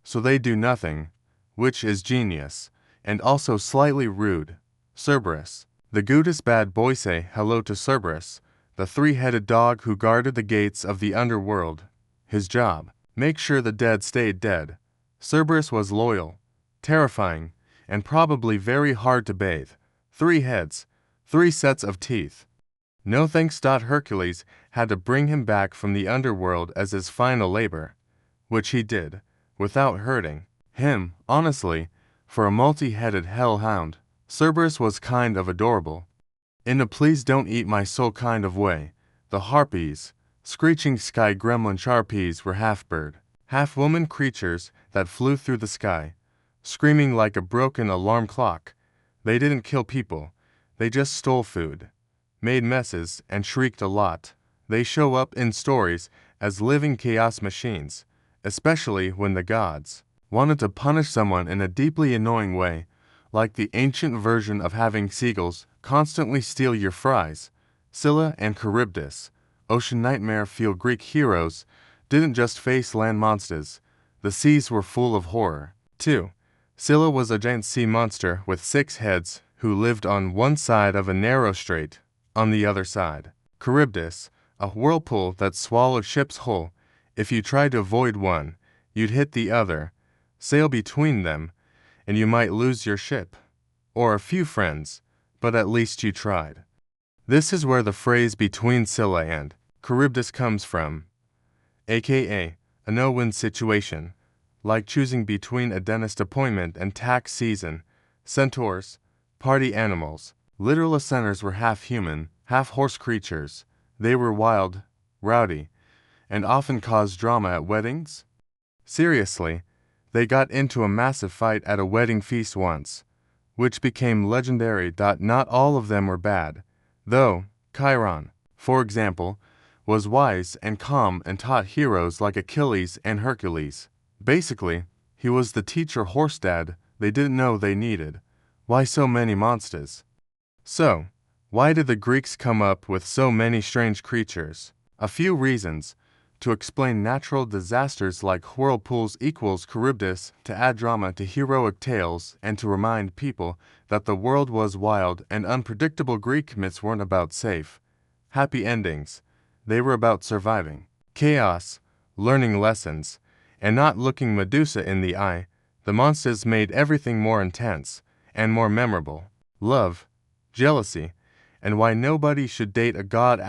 So they do nothing, which is genius, and also slightly rude. Cerberus. The goodest bad boy say hello to Cerberus, the 3-headed dog who guarded the gates of the underworld. His job, make sure the dead stayed dead. Cerberus was loyal, terrifying, and probably very hard to bathe. 3 heads, 3 sets of teeth. No thanks. Hercules had to bring him back from the underworld as his final labor, which he did, without hurting him. Honestly, for a multi-headed hellhound, Cerberus was kind of adorable. In a please don't eat my soul kind of way. The Harpies, screeching sky gremlin Sharpies, were half-bird, half-woman creatures that flew through the sky, screaming like a broken alarm clock. They didn't kill people, they just stole food, made messes, and shrieked a lot. They show up in stories as living chaos machines, especially when the gods wanted to punish someone in a deeply annoying way, like the ancient version of having seagulls constantly steal your fries. Scylla and Charybdis, ocean nightmare fuel. Greek heroes didn't just face land monsters, the seas were full of horror, too. Scylla was a giant sea monster with 6 heads who lived on one side of a narrow strait, on the other side. Charybdis, a whirlpool that swallowed ships whole. If you tried to avoid one, you'd hit the other, sail between them, and you might lose your ship, or a few friends, but at least you tried. This is where the phrase between Scylla and Charybdis comes from, aka a no-win situation, like choosing between a dentist appointment and tax season. Centaurs, party animals. Literal ascenders were half-human, half-horse creatures. They were wild, rowdy, and often caused drama at weddings. Seriously, they got into a massive fight at a wedding feast once, which became legendary. Not all of them were bad, though. Chiron, for example, was wise and calm and taught heroes like Achilles and Hercules. Basically, he was the teacher horse dad they didn't know they needed. Why so many monsters? So, why did the Greeks come up with so many strange creatures? A few reasons. To explain natural disasters like whirlpools equals Charybdis, to add drama to heroic tales, and to remind people that the world was wild and unpredictable. Greek myths weren't about safe, happy endings. They were about surviving chaos, learning lessons, and not looking Medusa in the eye. The monsters made everything more intense and more memorable. Love, jealousy, and why nobody should date a god.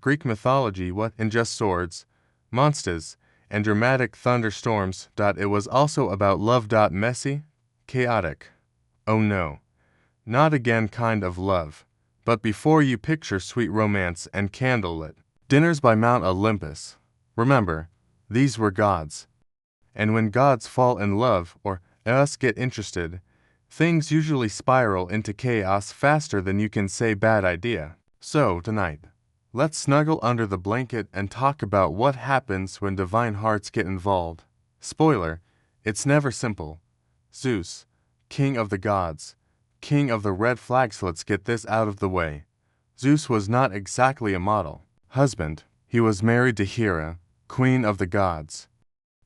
Greek mythology, what in just swords, monsters, and dramatic thunderstorms. It was also about love. Messy, chaotic. Oh no, not again kind of love. But before you picture sweet romance and candlelit dinners by Mount Olympus, remember, these were gods. And when gods fall in love or us get interested, things usually spiral into chaos faster than you can say bad idea. So, tonight, let's snuggle under the blanket and talk about what happens when divine hearts get involved. Spoiler, it's never simple. Zeus, king of the gods, king of the red flags. Let's get this out of the way. Zeus was not exactly a model husband. He was married to Hera, queen of the gods.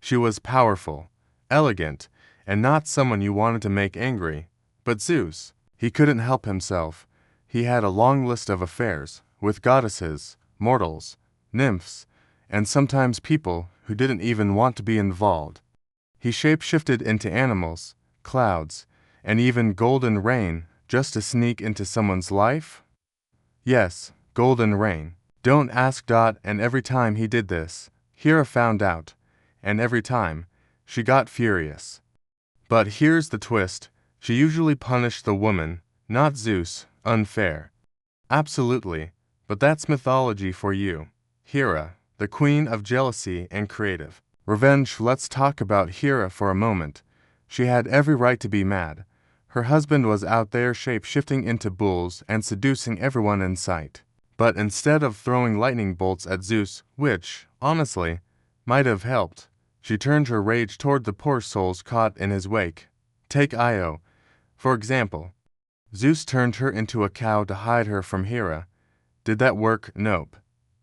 She was powerful, elegant, and not someone you wanted to make angry. But Zeus, he couldn't help himself. He had a long list of affairs with goddesses, mortals, nymphs, and sometimes people who didn't even want to be involved. He shapeshifted into animals, clouds, and even golden rain just to sneak into someone's life? Yes, golden rain. Don't ask. And every time he did this, Hera found out, and every time, she got furious. But here's the twist, she usually punished the woman, not Zeus. Unfair. Absolutely, but that's mythology for you. Hera, the queen of jealousy and creative revenge. Let's talk about Hera for a moment. She had every right to be mad. Her husband was out there shape-shifting into bulls and seducing everyone in sight. But instead of throwing lightning bolts at Zeus, which, honestly, might have helped, she turned her rage toward the poor souls caught in his wake. Take Io, for example. Zeus turned her into a cow to hide her from Hera. Did that work? Nope.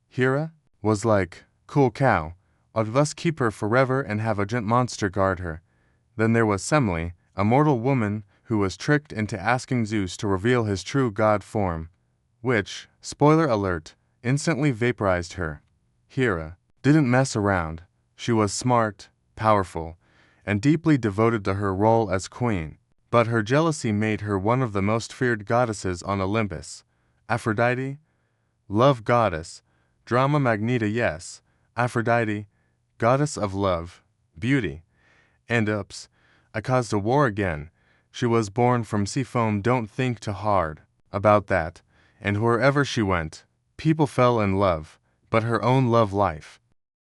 Hera was like, cool cow, I'll just keep her forever and have a giant monster guard her. Then there was Semele, a mortal woman who was tricked into asking Zeus to reveal his true god form, which, spoiler alert, instantly vaporized her. Hera didn't mess around. She was smart, powerful, and deeply devoted to her role as queen. But her jealousy made her one of the most feared goddesses on Olympus. Aphrodite, love goddess. Drama Magneta, yes. Aphrodite, goddess of love, beauty. And oops, I caused a war again. She was born from sea foam. Don't think too hard about that. And wherever she went, people fell in love, but her own love life,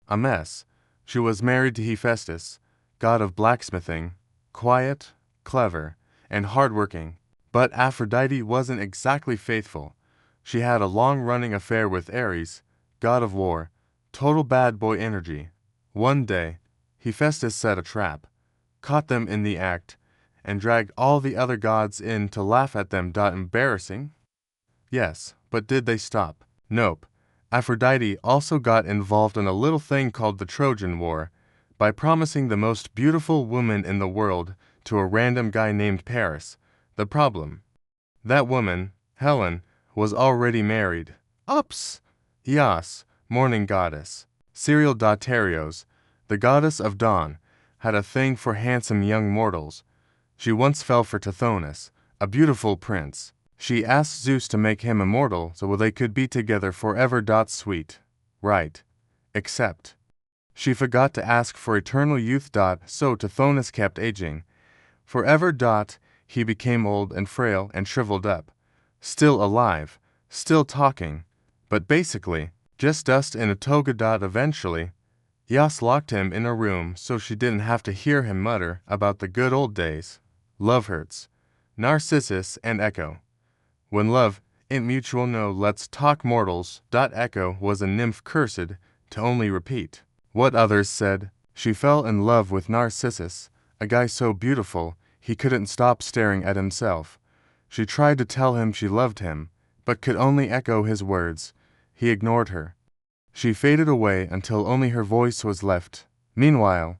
a mess. She was married to Hephaestus, god of blacksmithing, quiet, clever, and hardworking. But Aphrodite wasn't exactly faithful. She had a long-running affair with Ares, god of war, total bad boy energy. One day, Hephaestus set a trap, caught them in the act, and dragged all the other gods in to laugh at them. Embarrassing? Yes, but did they stop? Nope. Aphrodite also got involved in a little thing called the Trojan War by promising the most beautiful woman in the world to a random guy named Paris. The problem? That woman, Helen, was already married. Ups! Eos, morning goddess. Terios, the goddess of dawn, had a thing for handsome young mortals. She once fell for Tithonus, a beautiful prince. She asked Zeus to make him immortal so they could be together forever. Sweet. Right. Except she forgot to ask for eternal youth. So Tithonus kept aging. Forever. He became old and frail and shriveled up. Still alive, still talking, but basically just dust in a toga. Eventually, Eos locked him in a room so she didn't have to hear him mutter about the good old days. Love hurts. Narcissus and Echo. When love Ain't mutual no let's talk mortals. Echo was a nymph cursed to only repeat what others said. She fell in love with Narcissus, a guy so beautiful he couldn't stop staring at himself. She tried to tell him she loved him, but could only echo his words. He ignored her. She faded away until only her voice was left. Meanwhile,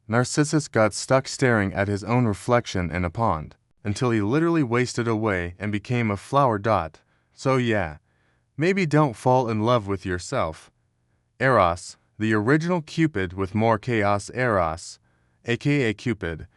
Narcissus got stuck staring at his own reflection in a pond, until he literally wasted away and became a flower. So yeah, maybe don't fall in love with yourself. Eros, the original Cupid with more chaos. Eros, aka Cupid,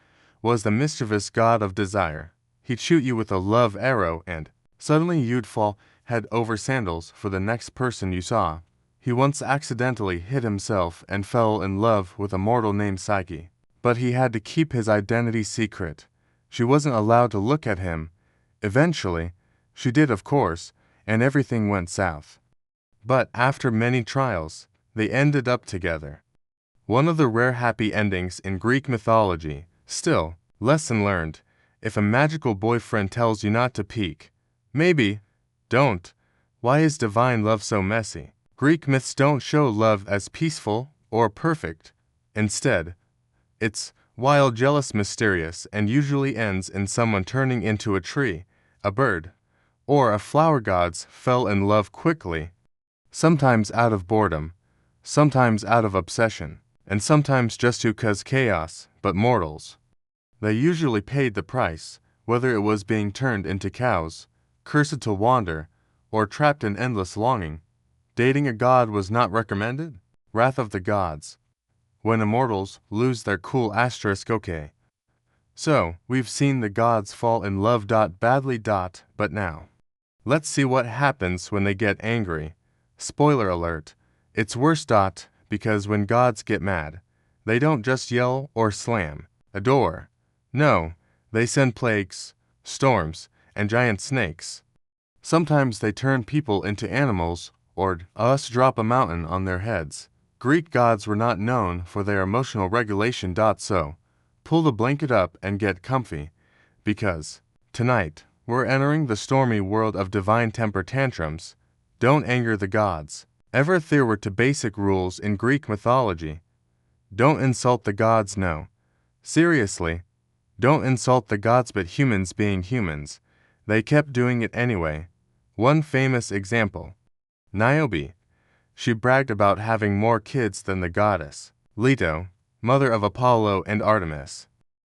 was the mischievous god of desire. He'd shoot you with a love arrow and suddenly you'd fall head over sandals for the next person you saw. He once accidentally hit himself and fell in love with a mortal named Psyche. But he had to keep his identity secret. She wasn't allowed to look at him. Eventually, she did of course, and everything went south. But after many trials, they ended up together. One of the rare happy endings in Greek mythology. Still, lesson learned. If a magical boyfriend tells you not to peek, maybe don't. Why is divine love so messy? Greek myths don't show love as peaceful or perfect. Instead, it's wild, jealous, mysterious, and usually ends in someone turning into a tree, a bird, or a flower. Gods fell in love quickly, sometimes out of boredom, sometimes out of obsession, and sometimes just to cause chaos. But mortals, they usually paid the price, whether it was being turned into cows, cursed to wander, or trapped in endless longing. Dating a god was not recommended. Wrath of the gods. When immortals lose their cool. Okay. So, we've seen the gods fall in love. Badly. But now, let's see what happens when they get angry. Spoiler alert, it's worse. Because when gods get mad, they don't just yell or slam a door. No, they send plagues, storms, and giant snakes. Sometimes they turn people into animals, or drop a mountain on their heads. Greek gods were not known for their emotional regulation. So, pull the blanket up and get comfy, because tonight we're entering the stormy world of divine temper tantrums. Don't anger the gods. There were two basic rules in Greek mythology. Don't insult the gods. No. Seriously, don't insult the gods. But humans being humans, they kept doing it anyway. One famous example. Niobe. She bragged about having more kids than the goddess. Leto, mother of Apollo and Artemis.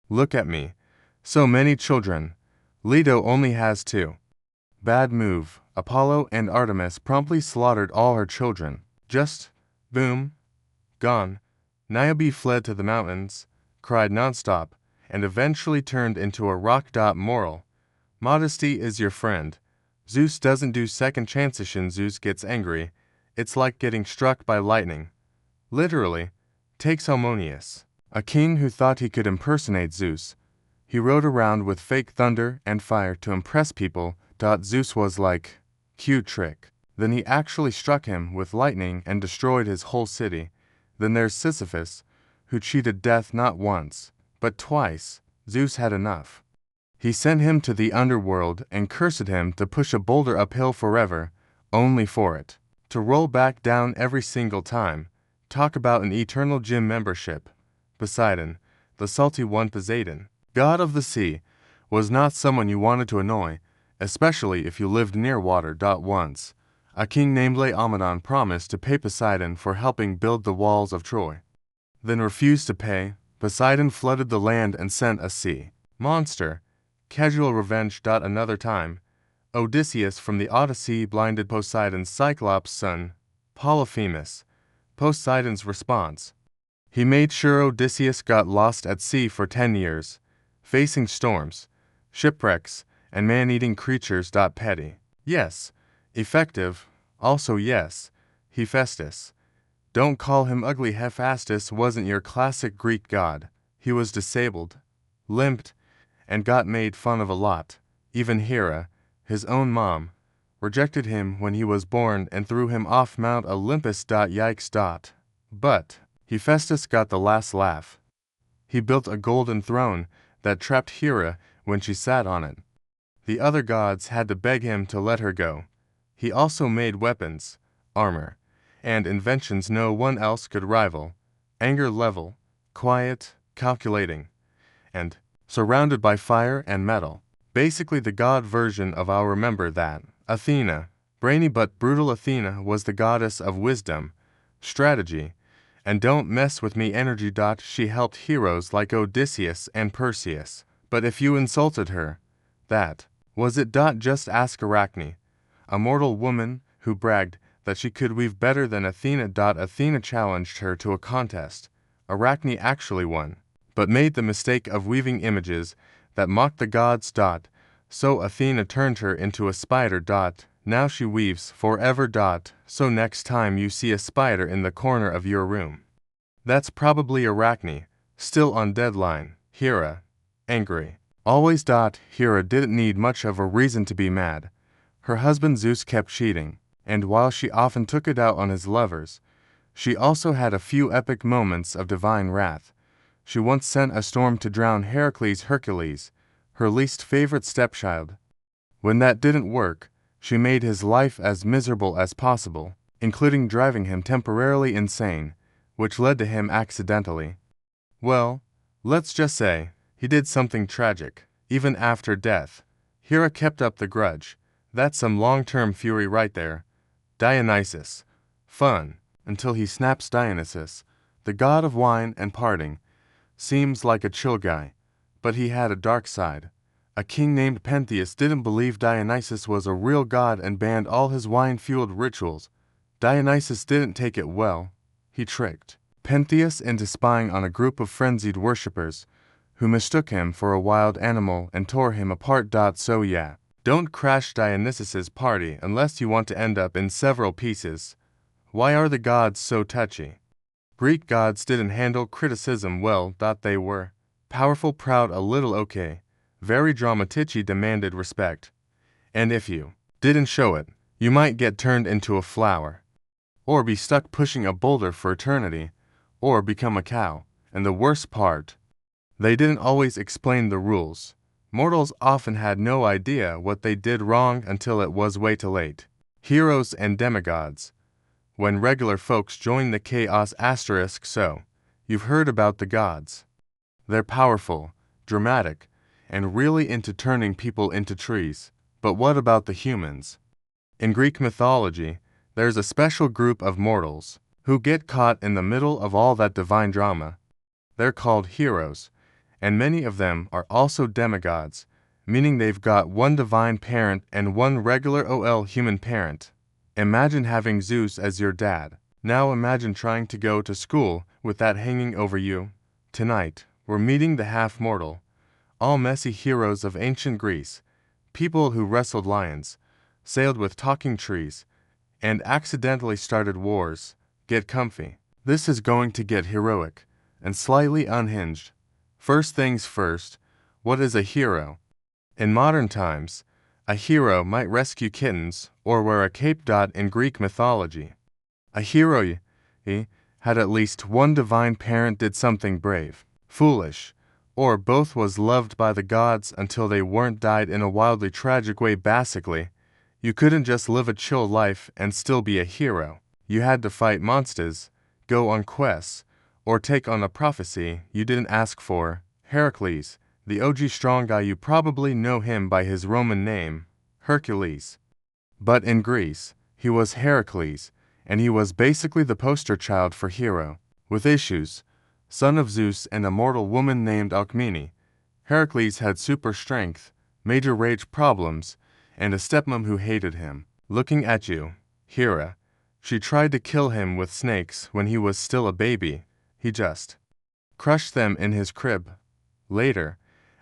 Look at me. So many children. Leto only has 2. Bad move. Apollo and Artemis promptly slaughtered all her children. Just, boom, gone. Niobe fled to the mountains, cried nonstop, and eventually turned into a rock. Moral. Modesty is your friend. Zeus doesn't do second chances. Zeus gets angry. It's like getting struck by lightning. Literally. Take Salmoneus, a king who thought he could impersonate Zeus. He rode around with fake thunder and fire to impress people. Zeus was like, cute trick. Then he actually struck him with lightning and destroyed his whole city. Then there's Sisyphus, who cheated death not once, but twice. Zeus had enough. He sent him to the underworld and cursed him to push a boulder uphill forever, only for it to roll back down every single time. Talk about an eternal gym membership. Poseidon, the salty one. Poseidon, god of the sea, was not someone you wanted to annoy, especially if you lived near water. Once, a king named Laomedon promised to pay Poseidon for helping build the walls of Troy. Then refused to pay. Poseidon flooded the land and sent a sea monster. Casual revenge. Another time, Odysseus from the Odyssey blinded Poseidon's Cyclops' son, Polyphemus. Poseidon's response. He made sure Odysseus got lost at sea for 10 years, facing storms, shipwrecks, and man-eating creatures. Petty. Yes. Effective. Also yes. Hephaestus. Don't call him ugly. Hephaestus wasn't your classic Greek god. He was disabled, limped, and got made fun of a lot. Even Hera, his own mom, rejected him when he was born and threw him off Mount Olympus. Yikes. But Hephaestus got the last laugh. He built a golden throne that trapped Hera when she sat on it. The other gods had to beg him to let her go. He also made weapons, armor, and inventions no one else could rival. Anger level, quiet, calculating, and surrounded by fire and metal. Basically the god version of our remember that. Athena, brainy but brutal Athena was the goddess of wisdom, strategy, and don't mess with me energy. She helped heroes like Odysseus and Perseus. But if you insulted her, that was it. Just ask Arachne, a mortal woman who bragged that she could weave better than Athena. Athena challenged her to a contest. Arachne actually won, but made the mistake of weaving images that mocked the gods. So Athena turned her into a spider. Now she weaves forever. So next time you see a spider in the corner of your room, that's probably Arachne, still on deadline. Hera, angry. Always. Hera didn't need much of a reason to be mad. Her husband Zeus kept cheating, and while she often took it out on his lovers, she also had a few epic moments of divine wrath. She once sent a storm to drown Hercules, her least favorite stepchild. When that didn't work, she made his life as miserable as possible, including driving him temporarily insane, which led to him accidentally. Well, let's just say, he did something tragic. Even after death, Hera kept up the grudge. That's some long-term fury right there. Dionysus. Fun, until he snaps. Dionysus, the god of wine and partying, seems like a chill guy, but he had a dark side. A king named Pentheus didn't believe Dionysus was a real god and banned all his wine-fueled rituals. Dionysus didn't take it well. He tricked Pentheus into spying on a group of frenzied worshippers who mistook him for a wild animal and tore him apart. So yeah, don't crash Dionysus's party unless you want to end up in several pieces. Why are the gods so touchy? Greek gods didn't handle criticism well. They were powerful, proud, a little okay. Very dramatici, demanded respect. And if you didn't show it, you might get turned into a flower, or be stuck pushing a boulder for eternity, or become a cow. And the worst part, they didn't always explain the rules. Mortals often had no idea what they did wrong until it was way too late. Heroes and demigods. When regular folks join the chaos. So, you've heard about the gods. They're powerful, dramatic, and really into turning people into trees. But what about the humans? In Greek mythology, there's a special group of mortals who get caught in the middle of all that divine drama. They're called heroes, and many of them are also demigods, meaning they've got one divine parent and one regular human parent. Imagine having Zeus as your dad. Now imagine trying to go to school with that hanging over you. Tonight, we're meeting the half-mortal, all messy heroes of ancient Greece, people who wrestled lions, sailed with talking trees, and accidentally started wars. Get comfy. This is going to get heroic and slightly unhinged. First things first, what is a hero? In modern times, a hero might rescue kittens or wear a cape. In Greek mythology, a hero had at least one divine parent, did something brave, foolish, or both, was loved by the gods until they weren't, died in a wildly tragic way. Basically, you couldn't just live a chill life and still be a hero. You had to fight monsters, go on quests, or take on a prophecy you didn't ask for. Heracles, the OG strong guy, you probably know him by his Roman name, Hercules. But in Greece, he was Heracles, and he was basically the poster child for hero. With issues, son of Zeus and a mortal woman named Alcmene, Heracles had super strength, major rage problems, and a stepmom who hated him. Looking at you, Hera. She tried to kill him with snakes when he was still a baby. He just crushed them in his crib. Later,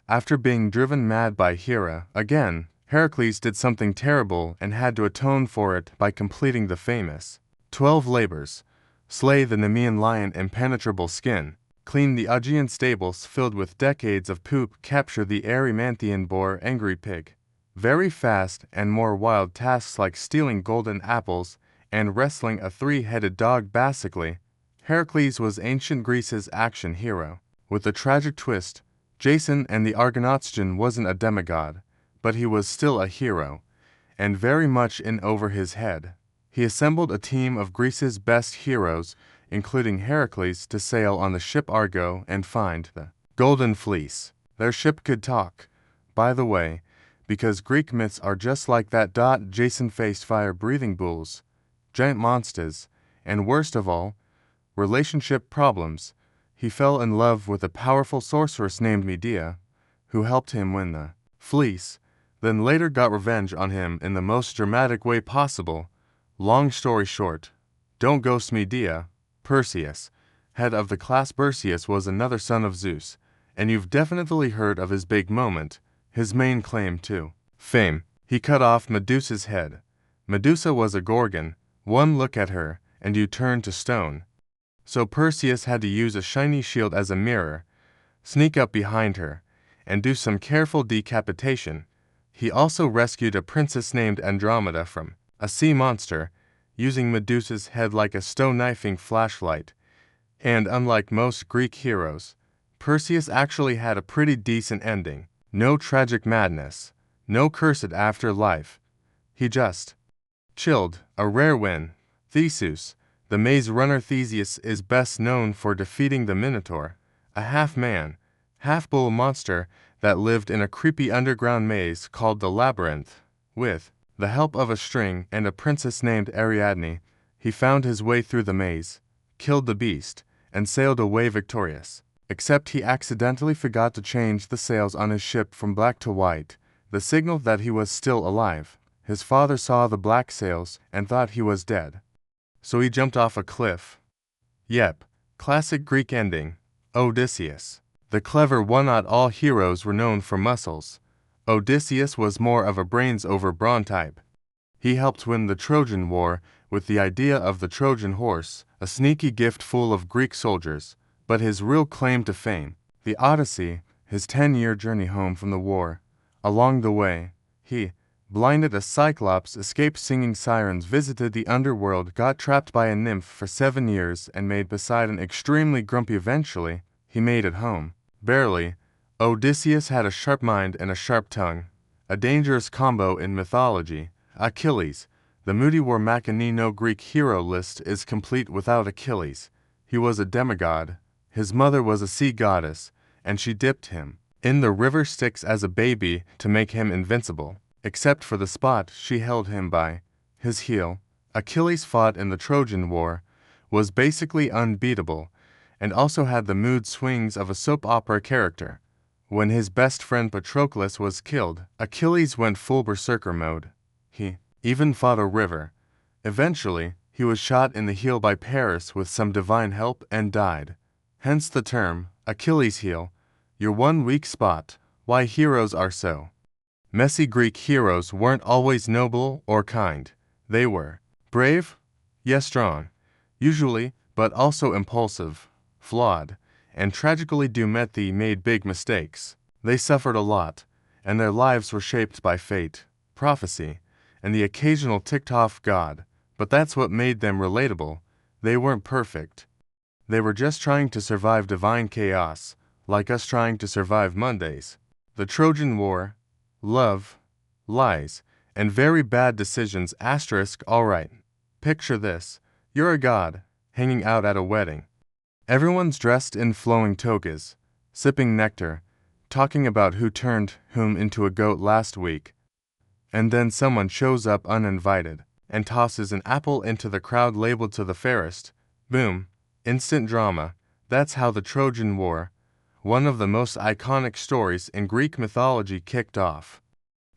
after being driven mad by Hera again, Heracles did something terrible and had to atone for it by completing the famous 12 labors: slay the Nemean lion, impenetrable skin, clean the Augean stables filled with decades of poop, capture the Erymanthian boar, angry pig. Very fast and more wild tasks like stealing golden apples and wrestling a 3-headed dog. Basically, Heracles was ancient Greece's action hero. With a tragic twist, Jason and the Argonauts. Wasn't a demigod, but he was still a hero, and very much in over his head. He assembled a team of Greece's best heroes, including Heracles, to sail on the ship Argo and find the Golden Fleece. Their ship could talk, by the way, because Greek myths are just like that. Jason faced fire-breathing bulls, giant monsters, and worst of all, relationship problems. He fell in love with a powerful sorceress named Medea, who helped him win the fleece, then later got revenge on him in the most dramatic way possible. Long story short, don't ghost Medea. Perseus, head of the class. Perseus was another son of Zeus, and you've definitely heard of his big moment, his main claim to fame. He cut off Medusa's head. Medusa was a gorgon. One look at her, and you turned to stone. So Perseus had to use a shiny shield as a mirror, sneak up behind her, and do some careful decapitation. He also rescued a princess named Andromeda from a sea monster, using Medusa's head like a stone-knifing flashlight. And unlike most Greek heroes, Perseus actually had a pretty decent ending. No tragic madness, no cursed afterlife. He just chilled, a rare win. Theseus, the maze runner. Theseus is best known for defeating the Minotaur, a half-man, half-bull monster that lived in a creepy underground maze called the Labyrinth. With the help of a string and a princess named Ariadne, he found his way through the maze, killed the beast, and sailed away victorious. Except he accidentally forgot to change the sails on his ship from black to white, the signal that he was still alive. His father saw the black sails and thought he was dead, so he jumped off a cliff. Yep, classic Greek ending. Odysseus, the clever one. Not all heroes were known for muscles. Odysseus was more of a brains over brawn type. He helped win the Trojan War with the idea of the Trojan horse, a sneaky gift full of Greek soldiers. But his real claim to fame, the Odyssey, his 10-year journey home from the war. Along the way, he blinded a cyclops, escaped singing sirens, visited the underworld, got trapped by a nymph for 7 years, and made Poseidon extremely grumpy. Eventually, he made it home. Barely. Odysseus had a sharp mind and a sharp tongue, a dangerous combo in mythology. Achilles, the moody war machine. No Greek hero list is complete without Achilles. He was a demigod. His mother was a sea goddess, and she dipped him in the river Styx as a baby to make him invincible. Except for the spot she held him by his heel. Achilles fought in the Trojan War, was basically unbeatable, and also had the mood swings of a soap opera character. When his best friend Patroclus was killed, Achilles went full berserker mode. He even fought a river. Eventually, he was shot in the heel by Paris with some divine help and died. Hence the term, Achilles' heel, your one weak spot. Why heroes are so messy. Greek heroes weren't always noble or kind. They were brave, yes strong, usually, but also impulsive, flawed, and tragically They made big mistakes. They suffered a lot, and their lives were shaped by fate, prophecy, and the occasional ticked-off god. But that's what made them relatable. They weren't perfect. They were just trying to survive divine chaos, like us trying to survive Mondays. The Trojan War, love, lies, and very bad decisions. Alright, picture this. You're a god, hanging out at a wedding. Everyone's dressed in flowing togas, sipping nectar, talking about who turned whom into a goat last week. And then someone shows up uninvited and tosses an apple into the crowd labeled to the fairest. Boom. Instant drama. That's how the Trojan War, one of the most iconic stories in Greek mythology, kicked off.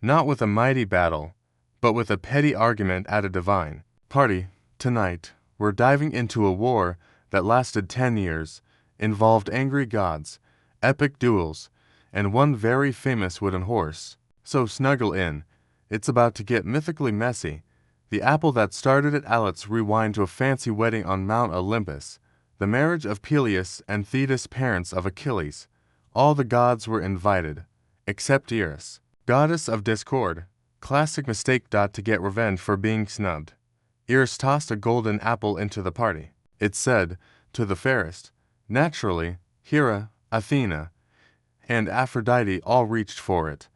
Not with a mighty battle, but with a petty argument at a divine party. Tonight, we're diving into a war that lasted 10 years, involved angry gods, epic duels, and one very famous wooden horse. So snuggle in. It's about to get mythically messy. The apple that started it. Let's rewind to a fancy wedding on Mount Olympus. The marriage of Peleus and Thetis, parents of Achilles. All the gods were invited, except Eris, goddess of discord. Classic mistake. To get revenge for being snubbed, Eris tossed a golden apple into the party. It said, to the fairest. Naturally, Hera, Athena, and Aphrodite all reached for it.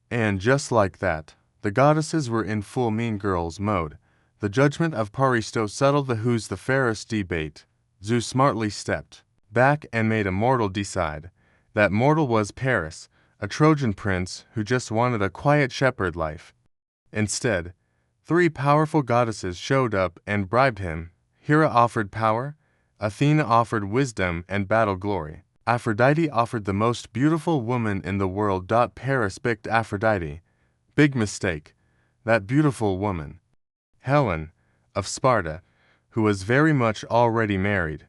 And just like that, the goddesses were in full mean girls mode. The judgment of Paristo settled the who's the fairest debate. Zeus smartly stepped back and made a mortal decide. That mortal was Paris, a Trojan prince who just wanted a quiet shepherd life. Instead, three powerful goddesses showed up and bribed him. Hera offered power, Athena offered wisdom and battle glory. Aphrodite offered the most beautiful woman in the world. Paris picked Aphrodite. Big mistake. That beautiful woman, Helen, of Sparta, who was very much already married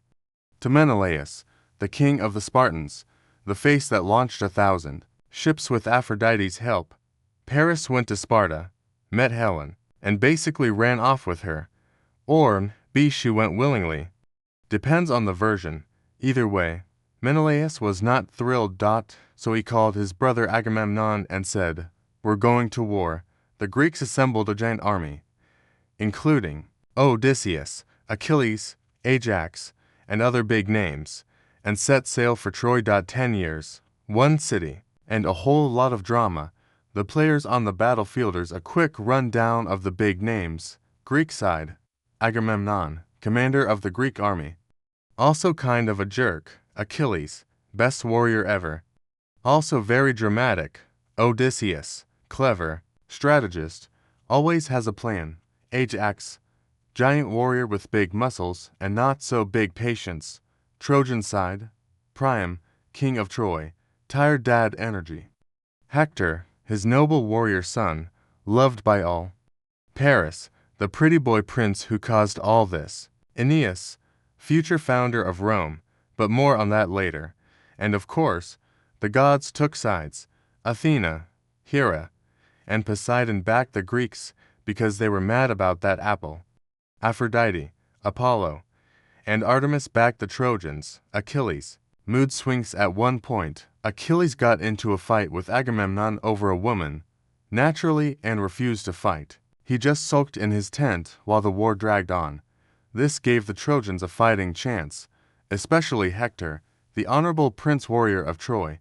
to Menelaus, the king of the Spartans, the face that launched 1,000 ships with Aphrodite's help. Paris went to Sparta, met Helen, and basically ran off with her. Or, B, she went willingly. Depends on the version. Either way, Menelaus was not thrilled. So he called his brother Agamemnon and said, "We're going to war." The Greeks assembled a giant army, including Odysseus, Achilles, Ajax, and other big names, and set sail for Troy. 10 years, one city, and a whole lot of drama. The players on the battlefielders. A quick rundown of the big names. Greek side, Agamemnon, commander of the Greek army. Also kind of a jerk, Achilles, best warrior ever. Also very dramatic, Odysseus, clever, strategist, always has a plan. Ajax, giant warrior with big muscles and not so big patience. Trojan side, Priam, king of Troy, tired dad energy. Hector, his noble warrior son, loved by all. Paris, the pretty boy prince who caused all this. Aeneas, future founder of Rome, but more on that later. And of course, the gods took sides. Athena, Hera, and Poseidon backed the Greeks because they were mad about that apple. Aphrodite, Apollo, and Artemis backed the Trojans. Achilles, mood swings. At one point, Achilles got into a fight with Agamemnon over a woman, naturally, and refused to fight. He just sulked in his tent while the war dragged on. This gave the Trojans a fighting chance, especially Hector, the honorable prince warrior of Troy.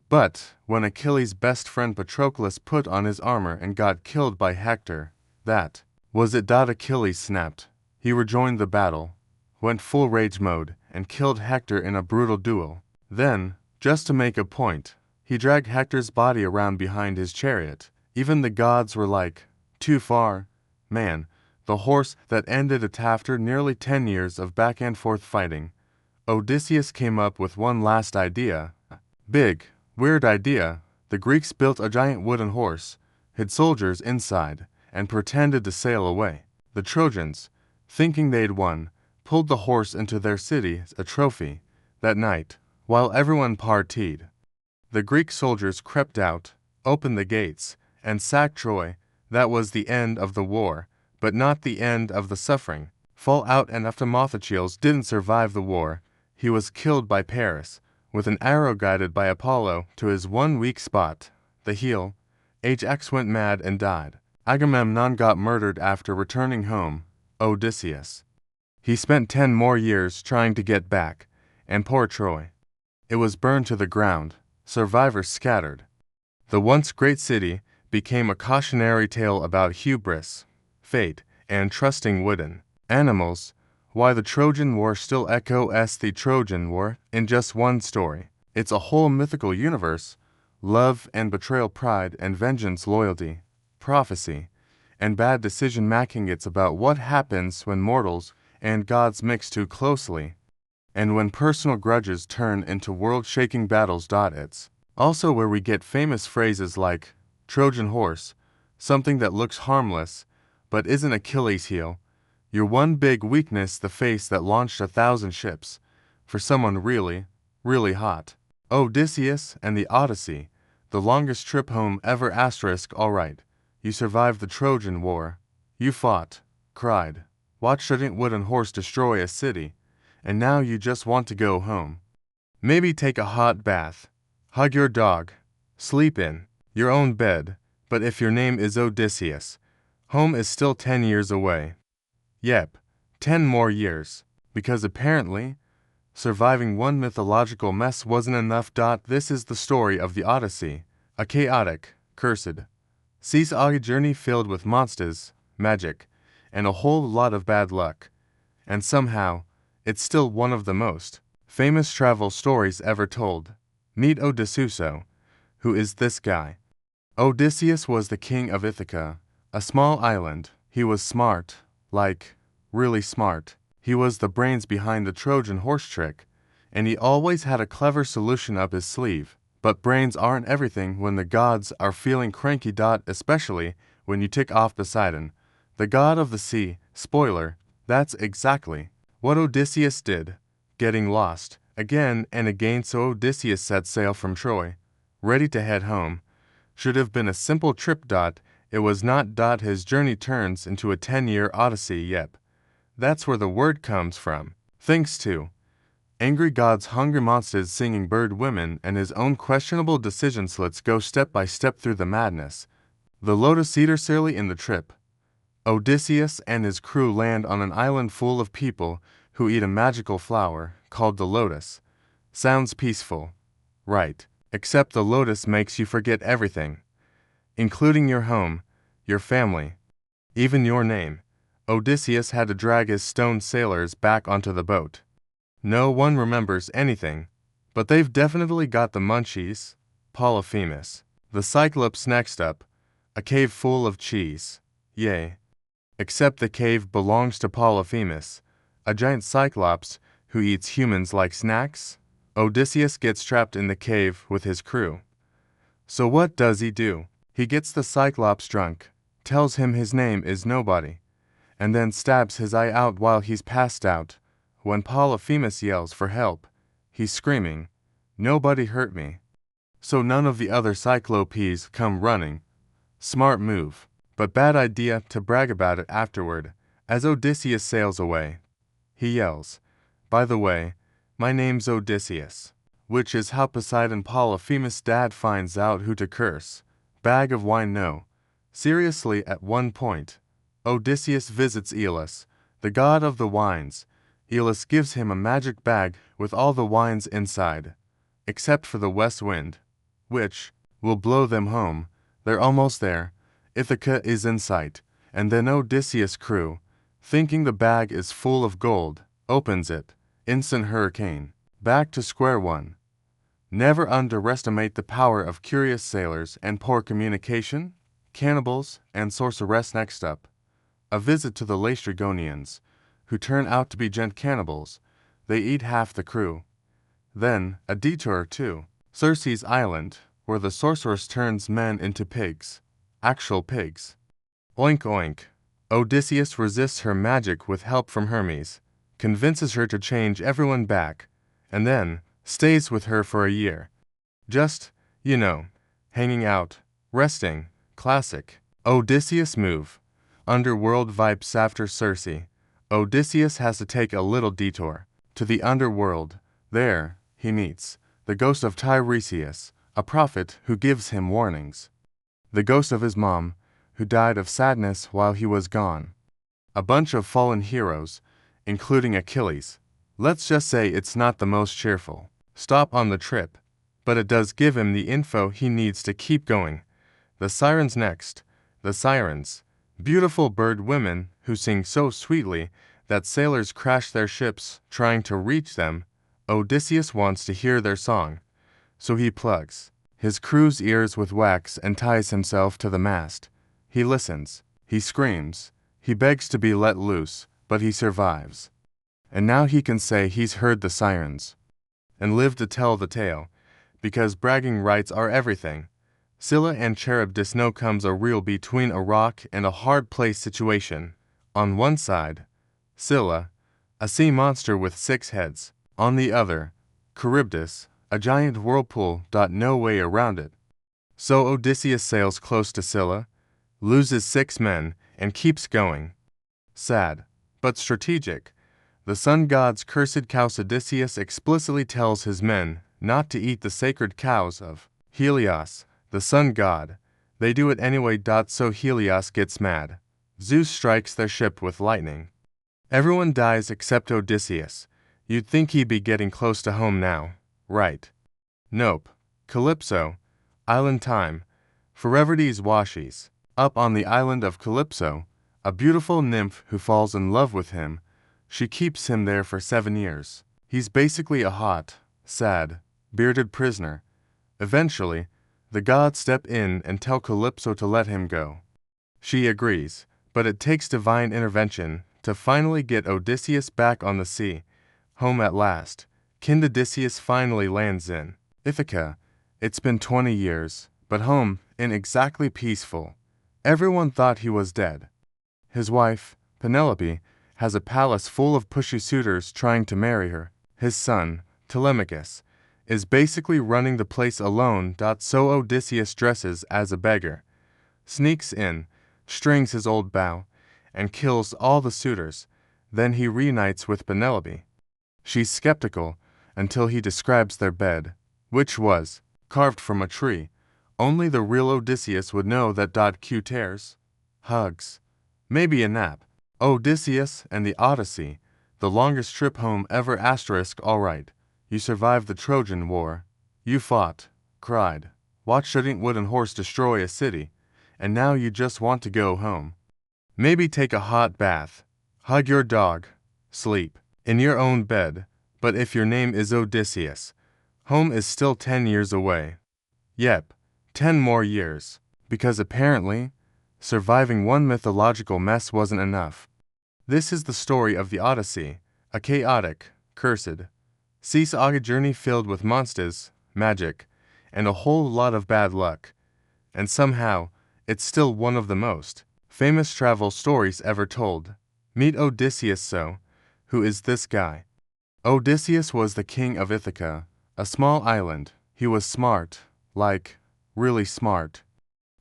But when Achilles' best friend Patroclus put on his armor and got killed by Hector, that was it. Achilles snapped. He rejoined the battle, went full rage mode, and killed Hector in a brutal duel. Then, just to make a point, he dragged Hector's body around behind his chariot. Even the gods were like, too far, man. The horse that ended it after nearly 10 years of back and forth fighting. Odysseus came up with one last idea. Big, weird idea. The Greeks built a giant wooden horse, hid soldiers inside, and pretended to sail away. The Trojans, thinking they'd won, pulled the horse into their city as a trophy. That night, while everyone partied, the Greek soldiers crept out, opened the gates, and sacked Troy. That was the end of the war, but not the end of the suffering. Fallout and Aphrodite didn't survive the war. He was killed by Paris, with an arrow guided by Apollo to his one weak spot, the heel. Ajax went mad and died. Agamemnon got murdered after returning home. Odysseus. He spent 10 more years trying to get back, and poor Troy. It was burned to the ground, survivors scattered. The once great city became a cautionary tale about hubris, fate, and trusting wooden animals. Why the Trojan War still echoes the Trojan War in just one story. It's a whole mythical universe. Love and betrayal, pride and vengeance, loyalty, prophecy, and bad decision making. It's about what happens when mortals and gods mix too closely, and when personal grudges turn into world-shaking battles. It's also where we get famous phrases like Trojan horse, something that looks harmless, but isn't Achilles' heel. Your one big weakness, the face that launched 1,000 ships, for someone really, really hot. Odysseus and the Odyssey, the longest trip home ever. Alright, you survived the Trojan War. You fought, cried, watched a giant wooden horse destroy a city, and now you just want to go home. Maybe take a hot bath, hug your dog, sleep in your own bed, but if your name is Odysseus, home is still 10 years away. Yep, 10 more years, because apparently, surviving one mythological mess wasn't enough. This is the story of the Odyssey, a chaotic, cursed. Sees a journey filled with monsters, magic, and a whole lot of bad luck. And somehow, it's still one of the most famous travel stories ever told. Meet Odysseus. Who is this guy? Odysseus was the king of Ithaca, a small island. He was smart, like, really smart. He was the brains behind the Trojan horse trick, and he always had a clever solution up his sleeve. But brains aren't everything when the gods are feeling cranky. Especially when you tick off Poseidon, the god of the sea. Spoiler, that's exactly what Odysseus did, getting lost again and again. So Odysseus set sail from Troy, ready to head home. Should have been a simple trip. It was not. His journey turns into a 10-year odyssey. Yep, that's where the word comes from. Thanks to angry gods, hungry monsters, singing bird women, and his own questionable decisions. Let's go step by step through the madness. The Lotus Eater. Early in the trip, Odysseus and his crew land on an island full of people who eat a magical flower called the lotus. Sounds peaceful, right? Except the lotus makes you forget everything, including your home, your family, even your name. Odysseus had to drag his stone sailors back onto the boat. No one remembers anything, but they've definitely got the munchies. Polyphemus. The Cyclops. Next up, a cave full of cheese. Yay. Except the cave belongs to Polyphemus, a giant cyclops who eats humans like snacks. Odysseus gets trapped in the cave with his crew. So what does he do? He gets the cyclops drunk, tells him his name is nobody, and then stabs his eye out while he's passed out. When Polyphemus yells for help, he's screaming, "Nobody hurt me." So none of the other cyclopes come running. Smart move, but bad idea to brag about it afterward. As Odysseus sails away, he yells, "By the way, my name's Odysseus," which is how Poseidon. Polyphemus' dad finds out who to curse. Bag of wine. No. Seriously, at one point, Odysseus visits Aeolus, the god of the wines. Aeolus gives him a magic bag with all the wines inside, except for the west wind, which will blow them home. They're almost there. Ithaca is in sight, and then Odysseus' crew, thinking the bag is full of gold, opens it. Instant hurricane. Back to square one. Never underestimate the power of curious sailors and poor communication. Cannibals and sorceress. Next up, a visit to the Laestrygonians, who turn out to be gent cannibals. They eat half the crew. Then, a detour to Circe's island, where the sorceress turns men into pigs. Actual pigs. Oink oink. Odysseus resists her magic with help from Hermes, convinces her to change everyone back, and then stays with her for a year. Just, hanging out, resting. Classic Odysseus move. Underworld vibes. After Circe, Odysseus has to take a little detour to the underworld. There, he meets the ghost of Tiresias, a prophet who gives him warnings. The ghost of his mom, who died of sadness while he was gone. A bunch of fallen heroes, including Achilles. Let's just say it's not the most cheerful stop on the trip, but it does give him the info he needs to keep going. The sirens. Next. The sirens. Beautiful bird women who sing so sweetly that sailors crash their ships trying to reach them. Odysseus wants to hear their song, so he plugs his crew's ears with wax and ties himself to the mast. He listens, he screams, he begs to be let loose, but he survives. And now he can say he's heard the sirens and live to tell the tale, because bragging rights are everything. Scylla and Charybdis. Now comes a real between a rock and a hard place situation. On one side, Scylla, a sea monster with 6 heads. On the other, Charybdis, a giant whirlpool. No way around it. So Odysseus sails close to Scylla, loses 6 men, and keeps going. Sad, but strategic. The sun god's cursed cows. Odysseus explicitly tells his men not to eat the sacred cows of Helios, the sun god. They do it anyway. So Helios gets mad. Zeus strikes their ship with lightning. Everyone dies except Odysseus. You'd think he'd be getting close to home now, right? Nope. Calypso, island time. Phorevrides washes up on the island of Calypso, a beautiful nymph who falls in love with him. She keeps him there for 7 years. He's basically a hot, sad, bearded prisoner. Eventually, the gods step in and tell Calypso to let him go. She agrees, but it takes divine intervention to finally get Odysseus back on the sea. Home at last, Kind Odysseus finally lands in Ithaca. It's been 20 years, but home and exactly peaceful. Everyone thought he was dead. His wife, Penelope, has a palace full of pushy suitors trying to marry her. His son, Telemachus, is basically running the place alone. So Odysseus dresses as a beggar, sneaks in, strings his old bow, and kills all the suitors. Then he reunites with Penelope. She's skeptical until he describes their bed, which was carved from a tree. Only the real Odysseus would know that. Cute tears, hugs, maybe a nap. Odysseus and the Odyssey, the longest trip home ever. Alright, you survived the Trojan War. You fought, cried, watched a wooden horse destroy a city, and now you just want to go home. Maybe take a hot bath, hug your dog, sleep in your own bed. But if your name is Odysseus, home is still 10 years away. Yep, 10 more years, because apparently, surviving one mythological mess wasn't enough. This is the story of the Odyssey, a chaotic, cursed, sea saga journey filled with monsters, magic, and a whole lot of bad luck. And somehow, it's still one of the most famous travel stories ever told. Meet Odysseus. So, who is this guy? Odysseus was the king of Ithaca, a small island. He was smart, like, really smart.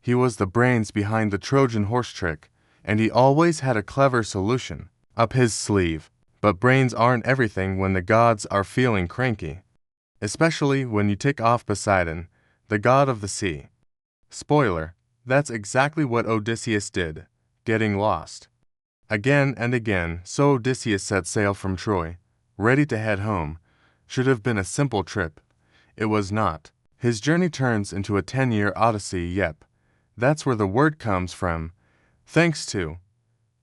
He was the brains behind the Trojan horse trick, and he always had a clever solution up his sleeve. But brains aren't everything when the gods are feeling cranky, especially when you tick off Poseidon, the god of the sea. Spoiler, that's exactly what Odysseus did, getting lost again and again. So Odysseus set sail from Troy, ready to head home. Should have been a simple trip. It was not. His journey turns into a 10-year odyssey. Yep, that's where the word comes from. Thanks to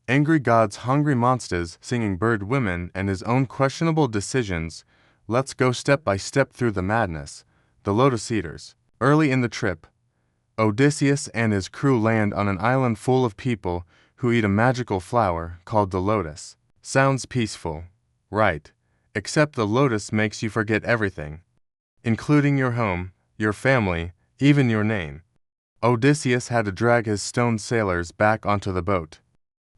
angry gods, hungry monsters, singing bird women, and his own questionable decisions. Let's go step by step through the madness. The Lotus Eaters. Early in the trip, Odysseus and his crew land on an island full of people who eat a magical flower called the lotus. Sounds peaceful, right? Except the lotus makes you forget everything, including your home, your family, even your name. Odysseus had to drag his stone sailors back onto the boat.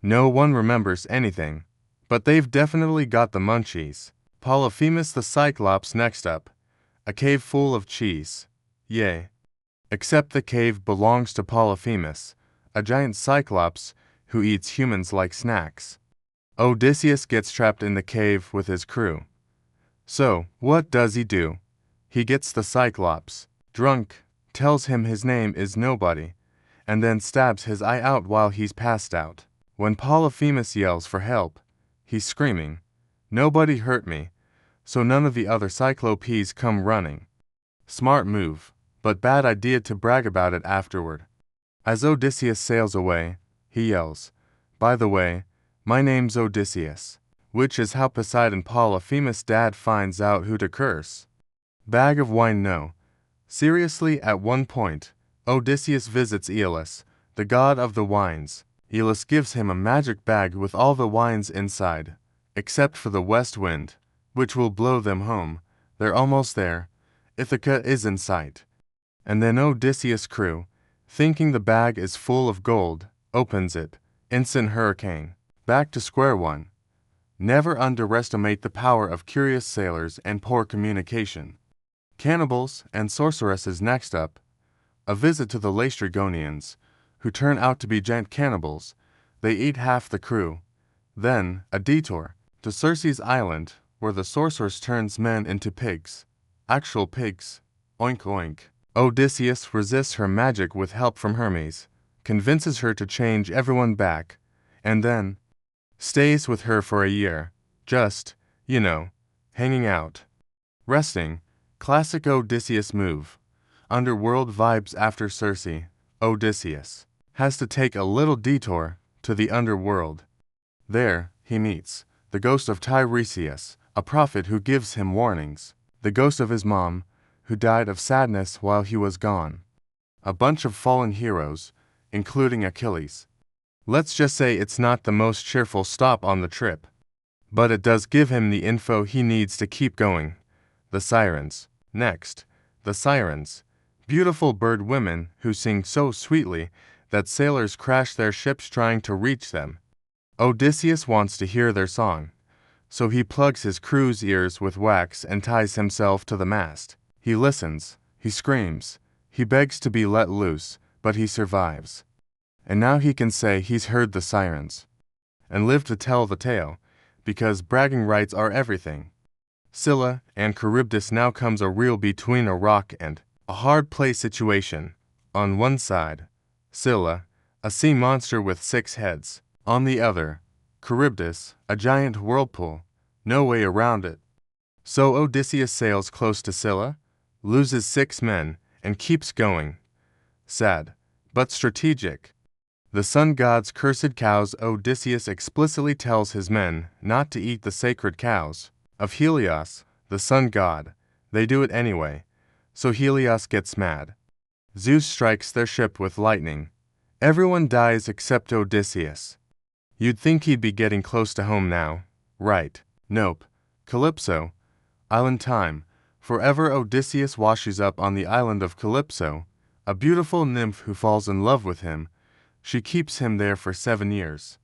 No one remembers anything, but they've definitely got the munchies. Polyphemus the Cyclops next up. A cave full of cheese. Yay. Except the cave belongs to Polyphemus, a giant cyclops who eats humans like snacks. Odysseus gets trapped in the cave with his crew. So, what does he do? He gets the cyclops drunk, tells him his name is Nobody, and then stabs his eye out while he's passed out. When Polyphemus yells for help, he's screaming, "Nobody hurt me," so none of the other cyclopes come running. Smart move, but bad idea to brag about it afterward. As Odysseus sails away, he yells, "By the way, my name's Odysseus," which is how Poseidon, Polyphemus' dad, finds out who to curse. Bag of wine. No. Seriously, at one point, Odysseus visits Aeolus, the god of the wines. Aeolus gives him a magic bag with all the wines inside, except for the west wind, which will blow them home. They're almost there. Ithaca is in sight. And then Odysseus' crew, thinking the bag is full of gold, opens it. Instant hurricane. Back to square one. Never underestimate the power of curious sailors and poor communication. Cannibals and sorceresses next up. A visit to the Laestrygonians, who turn out to be giant cannibals. They eat half the crew. Then, a detour to Circe's island, where the sorceress turns men into pigs. Actual pigs. Oink oink. Odysseus resists her magic with help from Hermes, convinces her to change everyone back, and then stays with her for a year, just, hanging out. Resting. Classic Odysseus move. Underworld vibes after Circe. Odysseus has to take a little detour to the underworld. There, he meets the ghost of Tiresias, a prophet who gives him warnings, the ghost of his mom, who died of sadness while he was gone, a bunch of fallen heroes, including Achilles. Let's just say it's not the most cheerful stop on the trip, but it does give him the info he needs to keep going. The sirens. Next, the sirens. Beautiful bird women who sing so sweetly that sailors crash their ships trying to reach them. Odysseus wants to hear their song, so he plugs his crew's ears with wax and ties himself to the mast. He listens, he screams, he begs to be let loose, but he survives. And now he can say he's heard the sirens and live to tell the tale, because bragging rights are everything. Scylla and Charybdis now comes a reel between a rock and a hard play situation. On one side, Scylla, a sea monster with 6 heads. On the other, Charybdis, a giant whirlpool, no way around it. So Odysseus sails close to Scylla, loses 6 men, and keeps going. Sad, but strategic. The sun god's cursed cows. Odysseus explicitly tells his men not to eat the sacred cows of Helios, the sun god. They do it anyway, so Helios gets mad. Zeus strikes their ship with lightning. Everyone dies except Odysseus. You'd think he'd be getting close to home now, right? Nope. Calypso. Island time. Forever Odysseus washes up on the island of Calypso, a beautiful nymph who falls in love with him. She keeps him there for 7 years.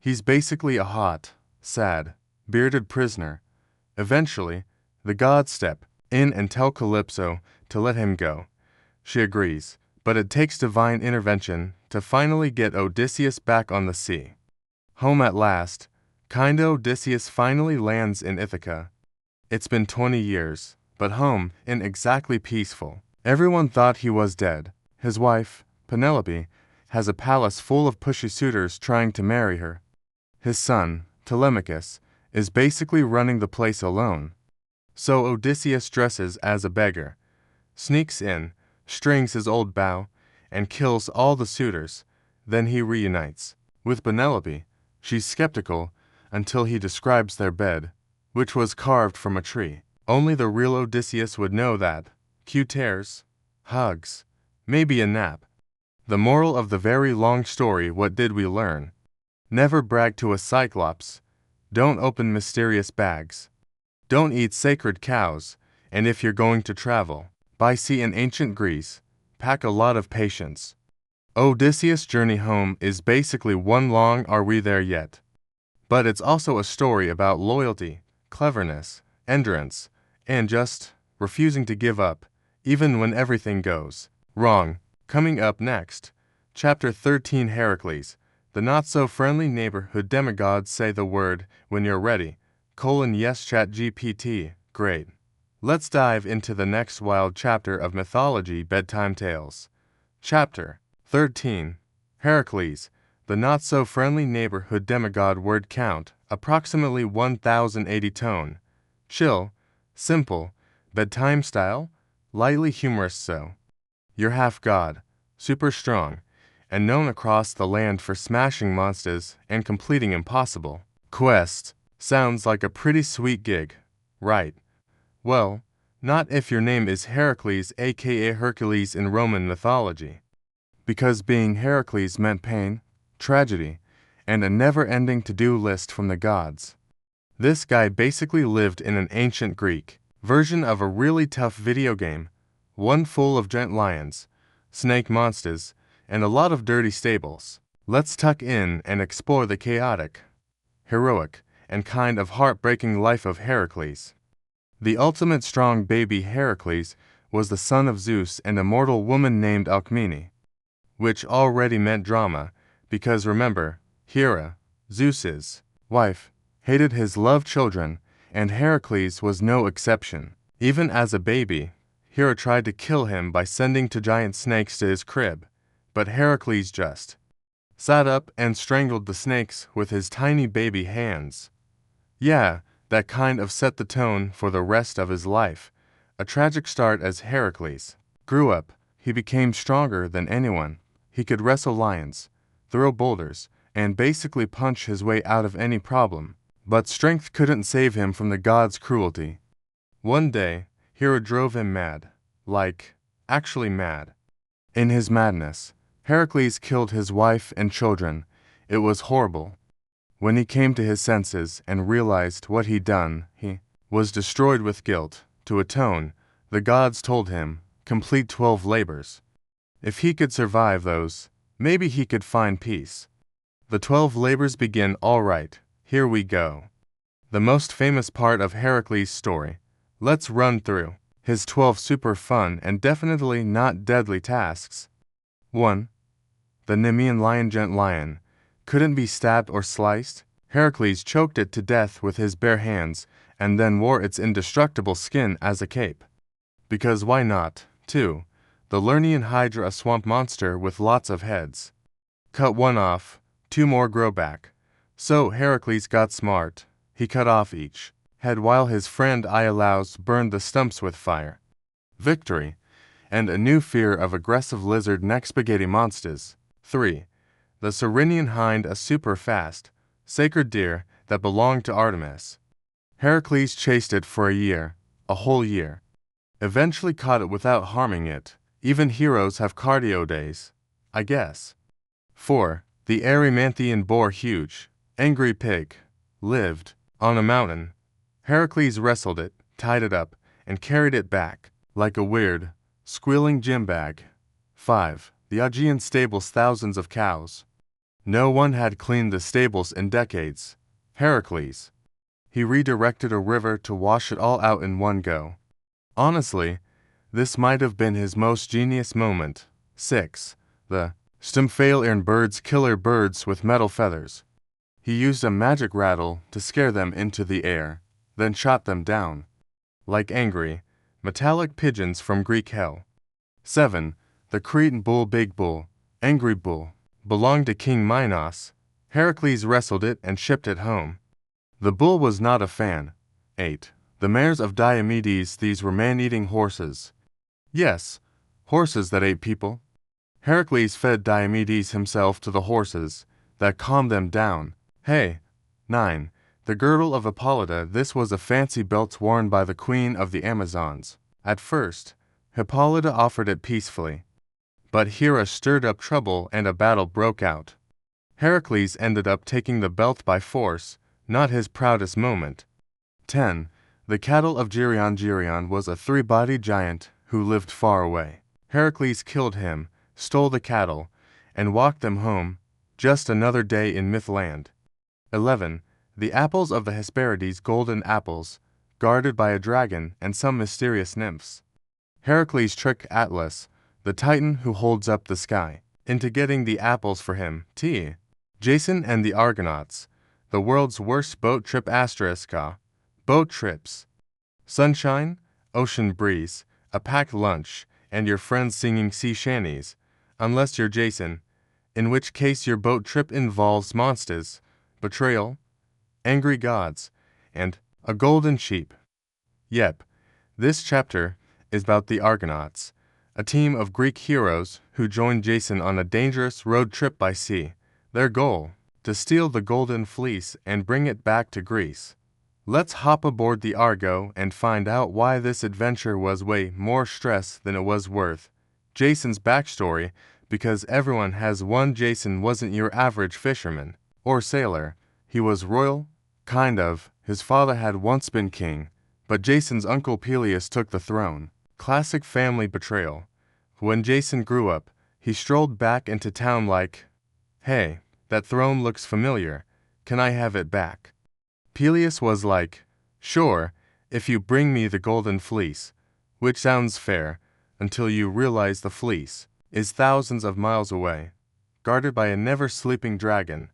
He's basically a hot, sad, bearded prisoner. Eventually, the gods step in and tell Calypso to let him go. She agrees, but it takes divine intervention to finally get Odysseus back on the sea. Home at last. Kinda. Odysseus finally lands in Ithaca. It's been 20 years, but home ain't exactly peaceful. Everyone thought he was dead. His wife, Penelope, has a palace full of pushy suitors trying to marry her. His son, Telemachus, is basically running the place alone. So Odysseus dresses as a beggar, sneaks in, strings his old bow, and kills all the suitors. Then he reunites with Penelope. She's skeptical until he describes their bed, which was carved from a tree. Only the real Odysseus would know that. Cute tears, hugs, maybe a nap. The moral of the very long story: what did we learn? Never brag to a cyclops. Don't open mysterious bags. Don't eat sacred cows. And if you're going to travel by sea in ancient Greece, pack a lot of patience. Odysseus' journey home is basically one long "Are we there yet?" But it's also a story about loyalty, cleverness, endurance, and just refusing to give up, even when everything goes wrong. Coming up next, Chapter 13, Heracles, the not-so-friendly neighborhood demigods. Say the word when you're ready. Yes, ChatGPT, great. Let's dive into the next wild chapter of Mythology Bedtime Tales. Chapter 13, Heracles, the not-so-friendly neighborhood demigod. Word count, approximately 1080 tone. Chill, simple, bedtime style, lightly humorous. So you're half god, super strong, and known across the land for smashing monsters and completing impossible quests. Sounds like a pretty sweet gig, right? Well, not if your name is Heracles, aka Hercules in Roman mythology. Because being Heracles meant pain, tragedy, and a never-ending to-do list from the gods. This guy basically lived in an ancient Greek version of a really tough video game, one full of giant lions, snake monsters, and a lot of dirty stables. Let's tuck in and explore the chaotic, heroic, and kind of heartbreaking life of Heracles. The ultimate strong baby. Heracles was the son of Zeus and a mortal woman named Alcmene, which already meant drama, because remember, Hera, Zeus's wife, hated his loved children, and Heracles was no exception. Even as a baby, Hera tried to kill him by sending 2 giant snakes to his crib, but Heracles just sat up and strangled the snakes with his tiny baby hands. Yeah, that kind of set the tone for the rest of his life. A tragic start. As Heracles grew up, he became stronger than anyone, He could wrestle lions, throw boulders, and basically punch his way out of any problem. But strength couldn't save him from the gods' cruelty. One day, Hera drove him mad. Actually mad. In his madness, Heracles killed his wife and children. It was horrible. When he came to his senses and realized what he'd done, he was destroyed with guilt. To atone, the gods told him, complete 12 labors. If he could survive those, maybe he could find peace. The 12 labors begin all right. Here we go. The most famous part of Heracles' story. Let's run through his 12 super fun and definitely not deadly tasks. 1. The Nemean lion-gent lion couldn't be stabbed or sliced. Heracles choked it to death with his bare hands and then wore its indestructible skin as a cape. Because why not? 2. The Lernaean hydra, a swamp monster with lots of heads. Cut one off, 2 more grow back. So Heracles got smart. He cut off each head while his friend Iolaus burned the stumps with fire. Victory, and a new fear of aggressive lizard neck spaghetti monsters. 3. The Cyrenian hind, a super fast, sacred deer that belonged to Artemis. Heracles chased it for a whole year. Eventually caught it without harming it. Even heroes have cardio days, I guess. 4. The Erymanthian boar, huge, angry pig, lived on a mountain. Heracles wrestled it, tied it up, and carried it back, like a weird, squealing gym bag. 5. The Augean stables, thousands of cows. No one had cleaned the stables in decades. Heracles. He redirected a river to wash it all out in one go. Honestly, this might have been his most genius moment. 6. The Stymphaleian birds, killer birds with metal feathers. He used a magic rattle to scare them into the air, then shot them down, like angry, metallic pigeons from Greek hell. 7. The Cretan bull, big bull, angry bull, belonged to King Minos. Heracles wrestled it and shipped it home. The bull was not a fan. 8. The mares of Diomedes, these were man-eating horses. Yes, horses that ate people. Heracles fed Diomedes himself to the horses, that calmed them down. Hey. 9. The girdle of Hippolyta, this was a fancy belt worn by the queen of the Amazons. At first, Hippolyta offered it peacefully. But Hera stirred up trouble and a battle broke out. Heracles ended up taking the belt by force, not his proudest moment. 10. The cattle of Geryon. Geryon was a 3-bodied giant who lived far away. Heracles killed him, stole the cattle, and walked them home. Just another day in Mythland. 11. The apples of the Hesperides, golden apples, guarded by a dragon and some mysterious nymphs. Heracles tricked Atlas, the titan who holds up the sky, into getting the apples for him. Jason and the Argonauts, the world's worst boat trip. Boat trips. Sunshine, ocean breeze, a packed lunch, and your friends singing sea shanties, unless you're Jason, in which case your boat trip involves monsters, betrayal, angry gods, and a golden sheep. Yep, this chapter is about the Argonauts, a team of Greek heroes who joined Jason on a dangerous road trip by sea. Their goal, to steal the golden fleece and bring it back to Greece. Let's hop aboard the Argo and find out why this adventure was way more stress than it was worth. Jason's backstory, because everyone has one. Jason wasn't your average fisherman or sailor. He was royal, kind of. His father had once been king, but Jason's uncle Peleus took the throne. Classic family betrayal. When Jason grew up, he strolled back into town like, "Hey, that throne looks familiar. Can I have it back?" Peleus was like, "Sure, if you bring me the golden fleece," which sounds fair, until you realize the fleece is thousands of miles away, guarded by a never-sleeping dragon,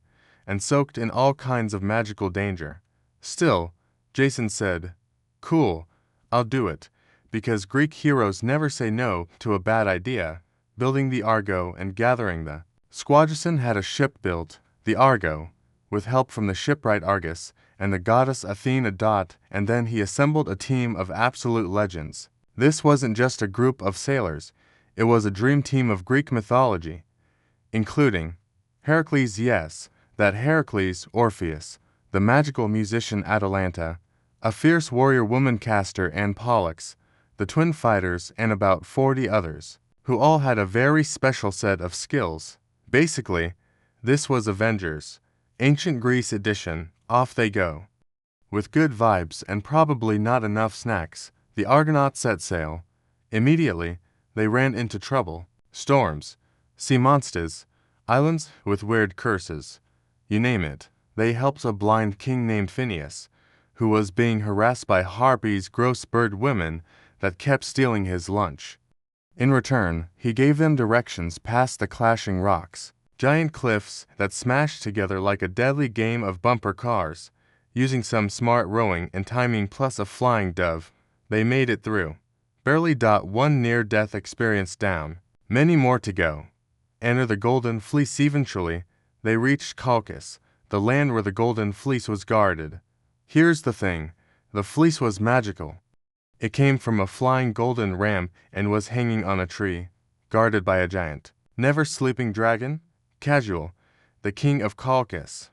and soaked in all kinds of magical danger. Still, Jason said, "Cool, I'll do it," because Greek heroes never say no to a bad idea. Building the Argo and gathering the Squadron had a ship built, the Argo, with help from the shipwright Argus and the goddess Athena. And then he assembled a team of absolute legends. This wasn't just a group of sailors, it was a dream team of Greek mythology. including Heracles, yes, that Heracles, Orpheus, the magical musician Atalanta, a fierce warrior woman Castor and Pollux, the twin fighters, and about 40 others, who all had a very special set of skills. Basically, this was Avengers, Ancient Greece edition. Off they go. With good vibes and probably not enough snacks, the Argonauts set sail. Immediately, they ran into trouble, storms, sea monsters, islands with weird curses. You name it. They helped a blind king named Phineas, who was being harassed by harpies, gross bird women that kept stealing his lunch. In return, he gave them directions past the clashing rocks, giant cliffs that smashed together like a deadly game of bumper cars. Using some smart rowing and timing plus a flying dove, they made it through. Barely. One near-death experience down, many more to go. Enter the Golden Fleece. Eventually, they reached Colchis, the land where the Golden Fleece was guarded. Here's the thing, the fleece was magical. It came from a flying golden ram and was hanging on a tree, guarded by a giant, never-sleeping dragon. Casual, the king of Colchis,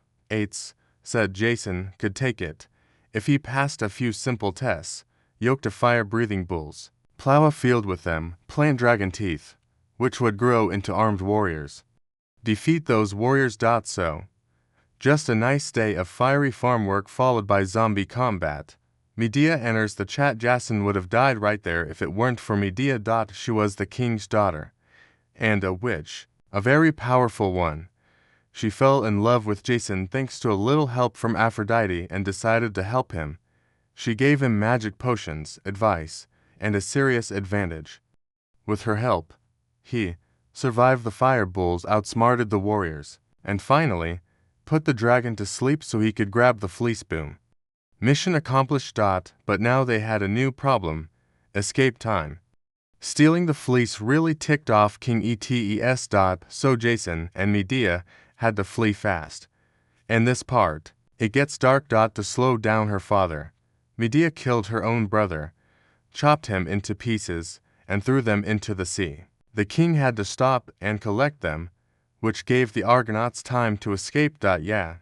said Jason could take it, if he passed a few simple tests, yoke to fire-breathing bulls, plow a field with them, plant dragon teeth, which would grow into armed warriors. Defeat those warriors. So, just a nice day of fiery farm work followed by zombie combat. Medea enters the chat. Jason would have died right there if it weren't for Medea. She was the king's daughter, and a witch, a very powerful one. She fell in love with Jason thanks to a little help from Aphrodite and decided to help him. She gave him magic potions, advice, and a serious advantage. With her help, he survived the fire bulls, outsmarted the warriors, and finally, put the dragon to sleep so he could grab the fleece. Boom. Mission accomplished. But now they had a new problem, escape time. Stealing the fleece really ticked off King Ets. So Jason and Medea had to flee fast. And this part, it gets dark. To slow down her father, Medea killed her own brother, chopped him into pieces, and threw them into the sea. The king had to stop and collect them, which gave the Argonauts time to escape. Yeah,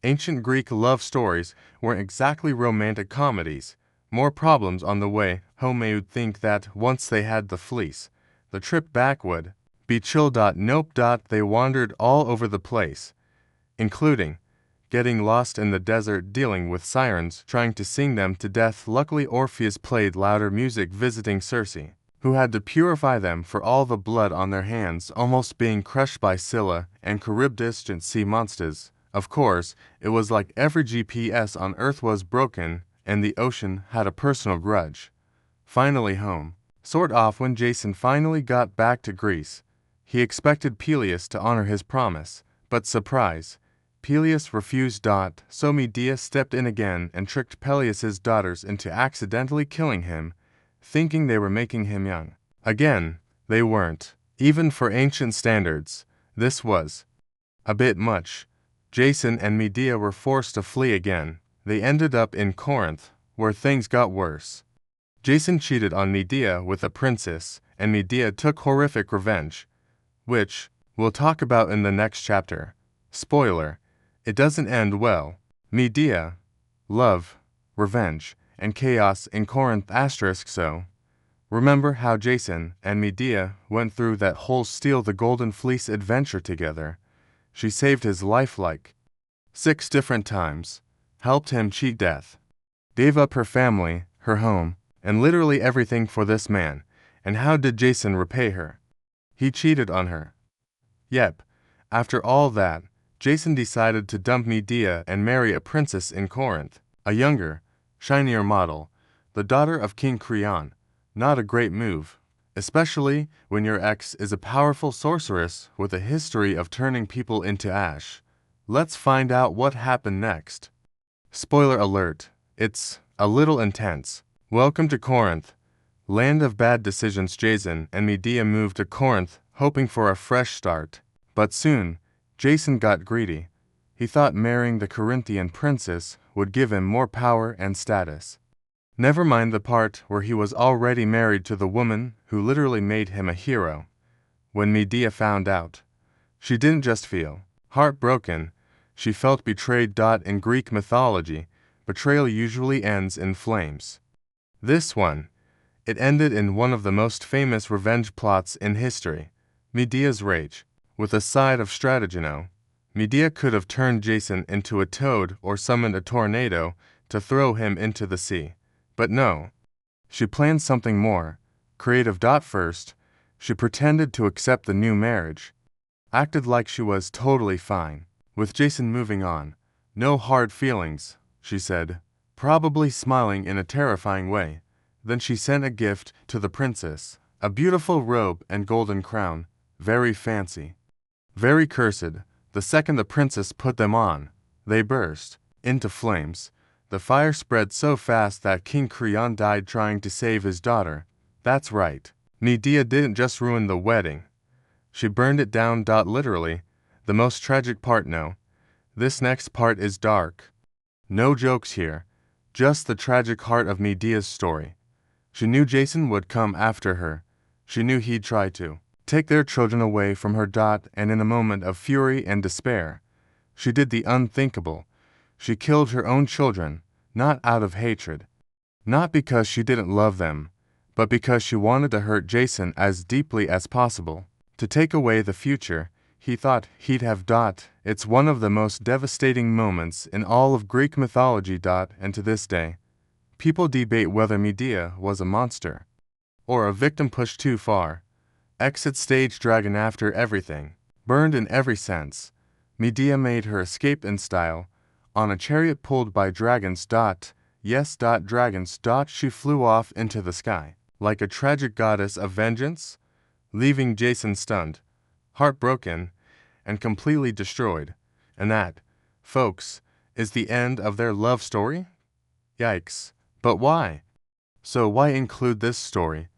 ancient Greek love stories weren't exactly romantic comedies. More problems on the way home. You'd think that once they had the fleece, the trip back would be chill. Nope. They wandered all over the place, including getting lost in the desert, dealing with sirens trying to sing them to death. Luckily, Orpheus played louder music, visiting Circe, who had to purify them for all the blood on their hands, almost being crushed by Scylla and Charybdis sea monsters. Of course, it was like every GPS on Earth was broken, and the ocean had a personal grudge. Finally home. Sort of. When Jason finally got back to Greece, he expected Peleus to honor his promise, but surprise, Peleus refused. So Medea stepped in again and tricked Peleus's daughters into accidentally killing him, thinking they were making him young. Again, they weren't. Even for ancient standards, this was a bit much. Jason and Medea were forced to flee again. They ended up in Corinth, where things got worse. Jason cheated on Medea with a princess, and Medea took horrific revenge, which we'll talk about in the next chapter. Spoiler, it doesn't end well. Medea, love, revenge, and chaos in Corinth. So, remember how Jason and Medea went through that whole steal the Golden Fleece adventure together? She saved his life like 6 different times, helped him cheat death, gave up her family, her home, and literally everything for this man. And how did Jason repay her? He cheated on her. Yep, after all that, Jason decided to dump Medea and marry a princess in Corinth, a younger, shinier model, the daughter of King Creon. Not a great move, especially when your ex is a powerful sorceress with a history of turning people into ash. Let's find out what happened next. Spoiler alert, it's a little intense. Welcome to Corinth, land of bad decisions. Jason and Medea moved to Corinth, hoping for a fresh start. But soon, Jason got greedy. He thought marrying the Corinthian princess would give him more power and status. Never mind the part where he was already married to the woman who literally made him a hero. When Medea found out, She didn't just feel heartbroken, she felt betrayed. In Greek mythology, betrayal usually ends in flames. This one, it ended in one of the most famous revenge plots in history, Medea's rage. With a side of strategy, Medea could have turned Jason into a toad or summoned a tornado to throw him into the sea. But no, she planned something more creative. First, she pretended to accept the new marriage, acted like she was totally fine with Jason moving on. No hard feelings, she said, probably smiling in a terrifying way. Then she sent a gift to the princess, a beautiful robe and golden crown, very fancy, very cursed. The second the princess put them on, they burst into flames. The fire spread so fast that King Creon died trying to save his daughter. That's right, Medea didn't just ruin the wedding, she burned it down. Literally, the most tragic part. No, this next part is dark. No jokes here, just the tragic heart of Medea's story. She knew Jason would come after her. She knew he'd try to take their children away from her. And in a moment of fury and despair, she did the unthinkable. She killed her own children, not out of hatred, not because she didn't love them, but because she wanted to hurt Jason as deeply as possible, to take away the future he thought he'd have. It's one of the most devastating moments in all of Greek mythology. And to this day, people debate whether Medea was a monster or a victim pushed too far. Exit stage dragon. After everything, burned in every sense, Medea made her escape in style, on a chariot pulled by dragons. Yes, dragons. She flew off into the sky, like a tragic goddess of vengeance, leaving Jason stunned, heartbroken, and completely destroyed. And that, folks, is the end of their love story? Yikes. But why? So why include this story?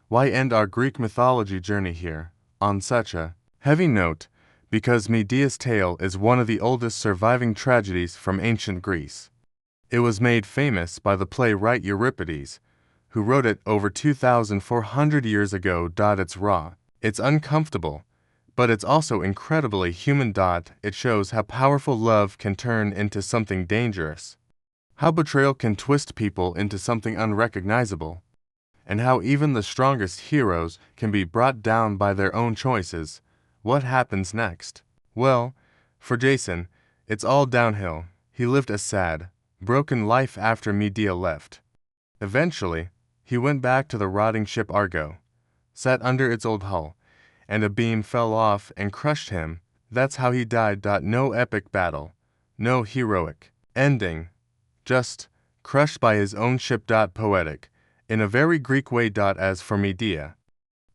Why end our Greek mythology journey here, on such a heavy note? Because Medea's tale is one of the oldest surviving tragedies from ancient Greece. It was made famous by the playwright Euripides, who wrote it over 2,400 years ago. It's raw, it's uncomfortable, but it's also incredibly human. It shows how powerful love can turn into something dangerous, how betrayal can twist people into something unrecognizable, and how even the strongest heroes can be brought down by their own choices. What happens next? Well, for Jason, it's all downhill. He lived a sad, broken life after Medea left. Eventually, he went back to the rotting ship Argo, sat under its old hull, and a beam fell off and crushed him. That's how he died. No epic battle, no heroic ending, just crushed by his own ship. Poetic, in a very Greek way. As for Medea,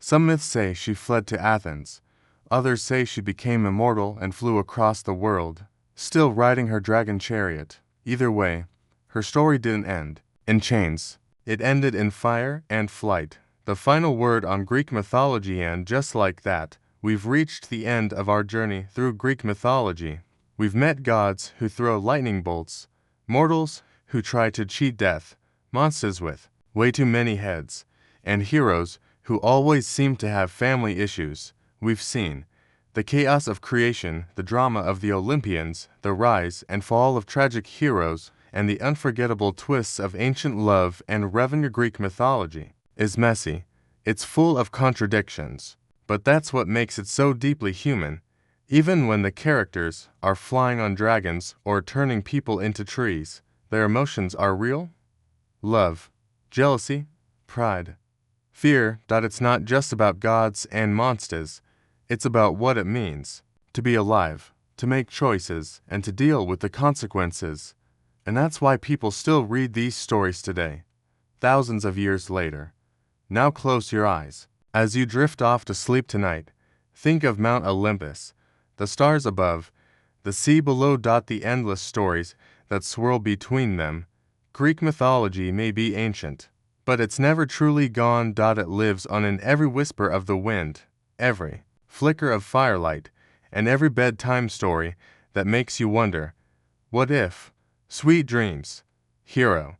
some myths say she fled to Athens, others say she became immortal and flew across the world, still riding her dragon chariot. Either way, her story didn't end in chains. It ended in fire and flight, the final word on Greek mythology. And just like that, we've reached the end of our journey through Greek mythology. We've met gods who throw lightning bolts, mortals who try to cheat death, monsters with way too many heads, and heroes who always seem to have family issues. We've seen the chaos of creation, the drama of the Olympians, the rise and fall of tragic heroes, and the unforgettable twists of ancient love. And revenue Greek mythology is messy, it's full of contradictions, but that's what makes it so deeply human. Even when the characters are flying on dragons or turning people into trees, their emotions are real. Love, jealousy, pride, fear. It's not just about gods and monsters, it's about what it means to be alive, to make choices, and to deal with the consequences. And that's why people still read these stories today, thousands of years later. Now close your eyes. As you drift off to sleep tonight, think of Mount Olympus, the stars above, the sea below. The endless stories that swirl between them. Greek mythology may be ancient, but it's never truly gone. It lives on in every whisper of the wind, every flicker of firelight, and every bedtime story that makes you wonder, what if? Sweet dreams, hero.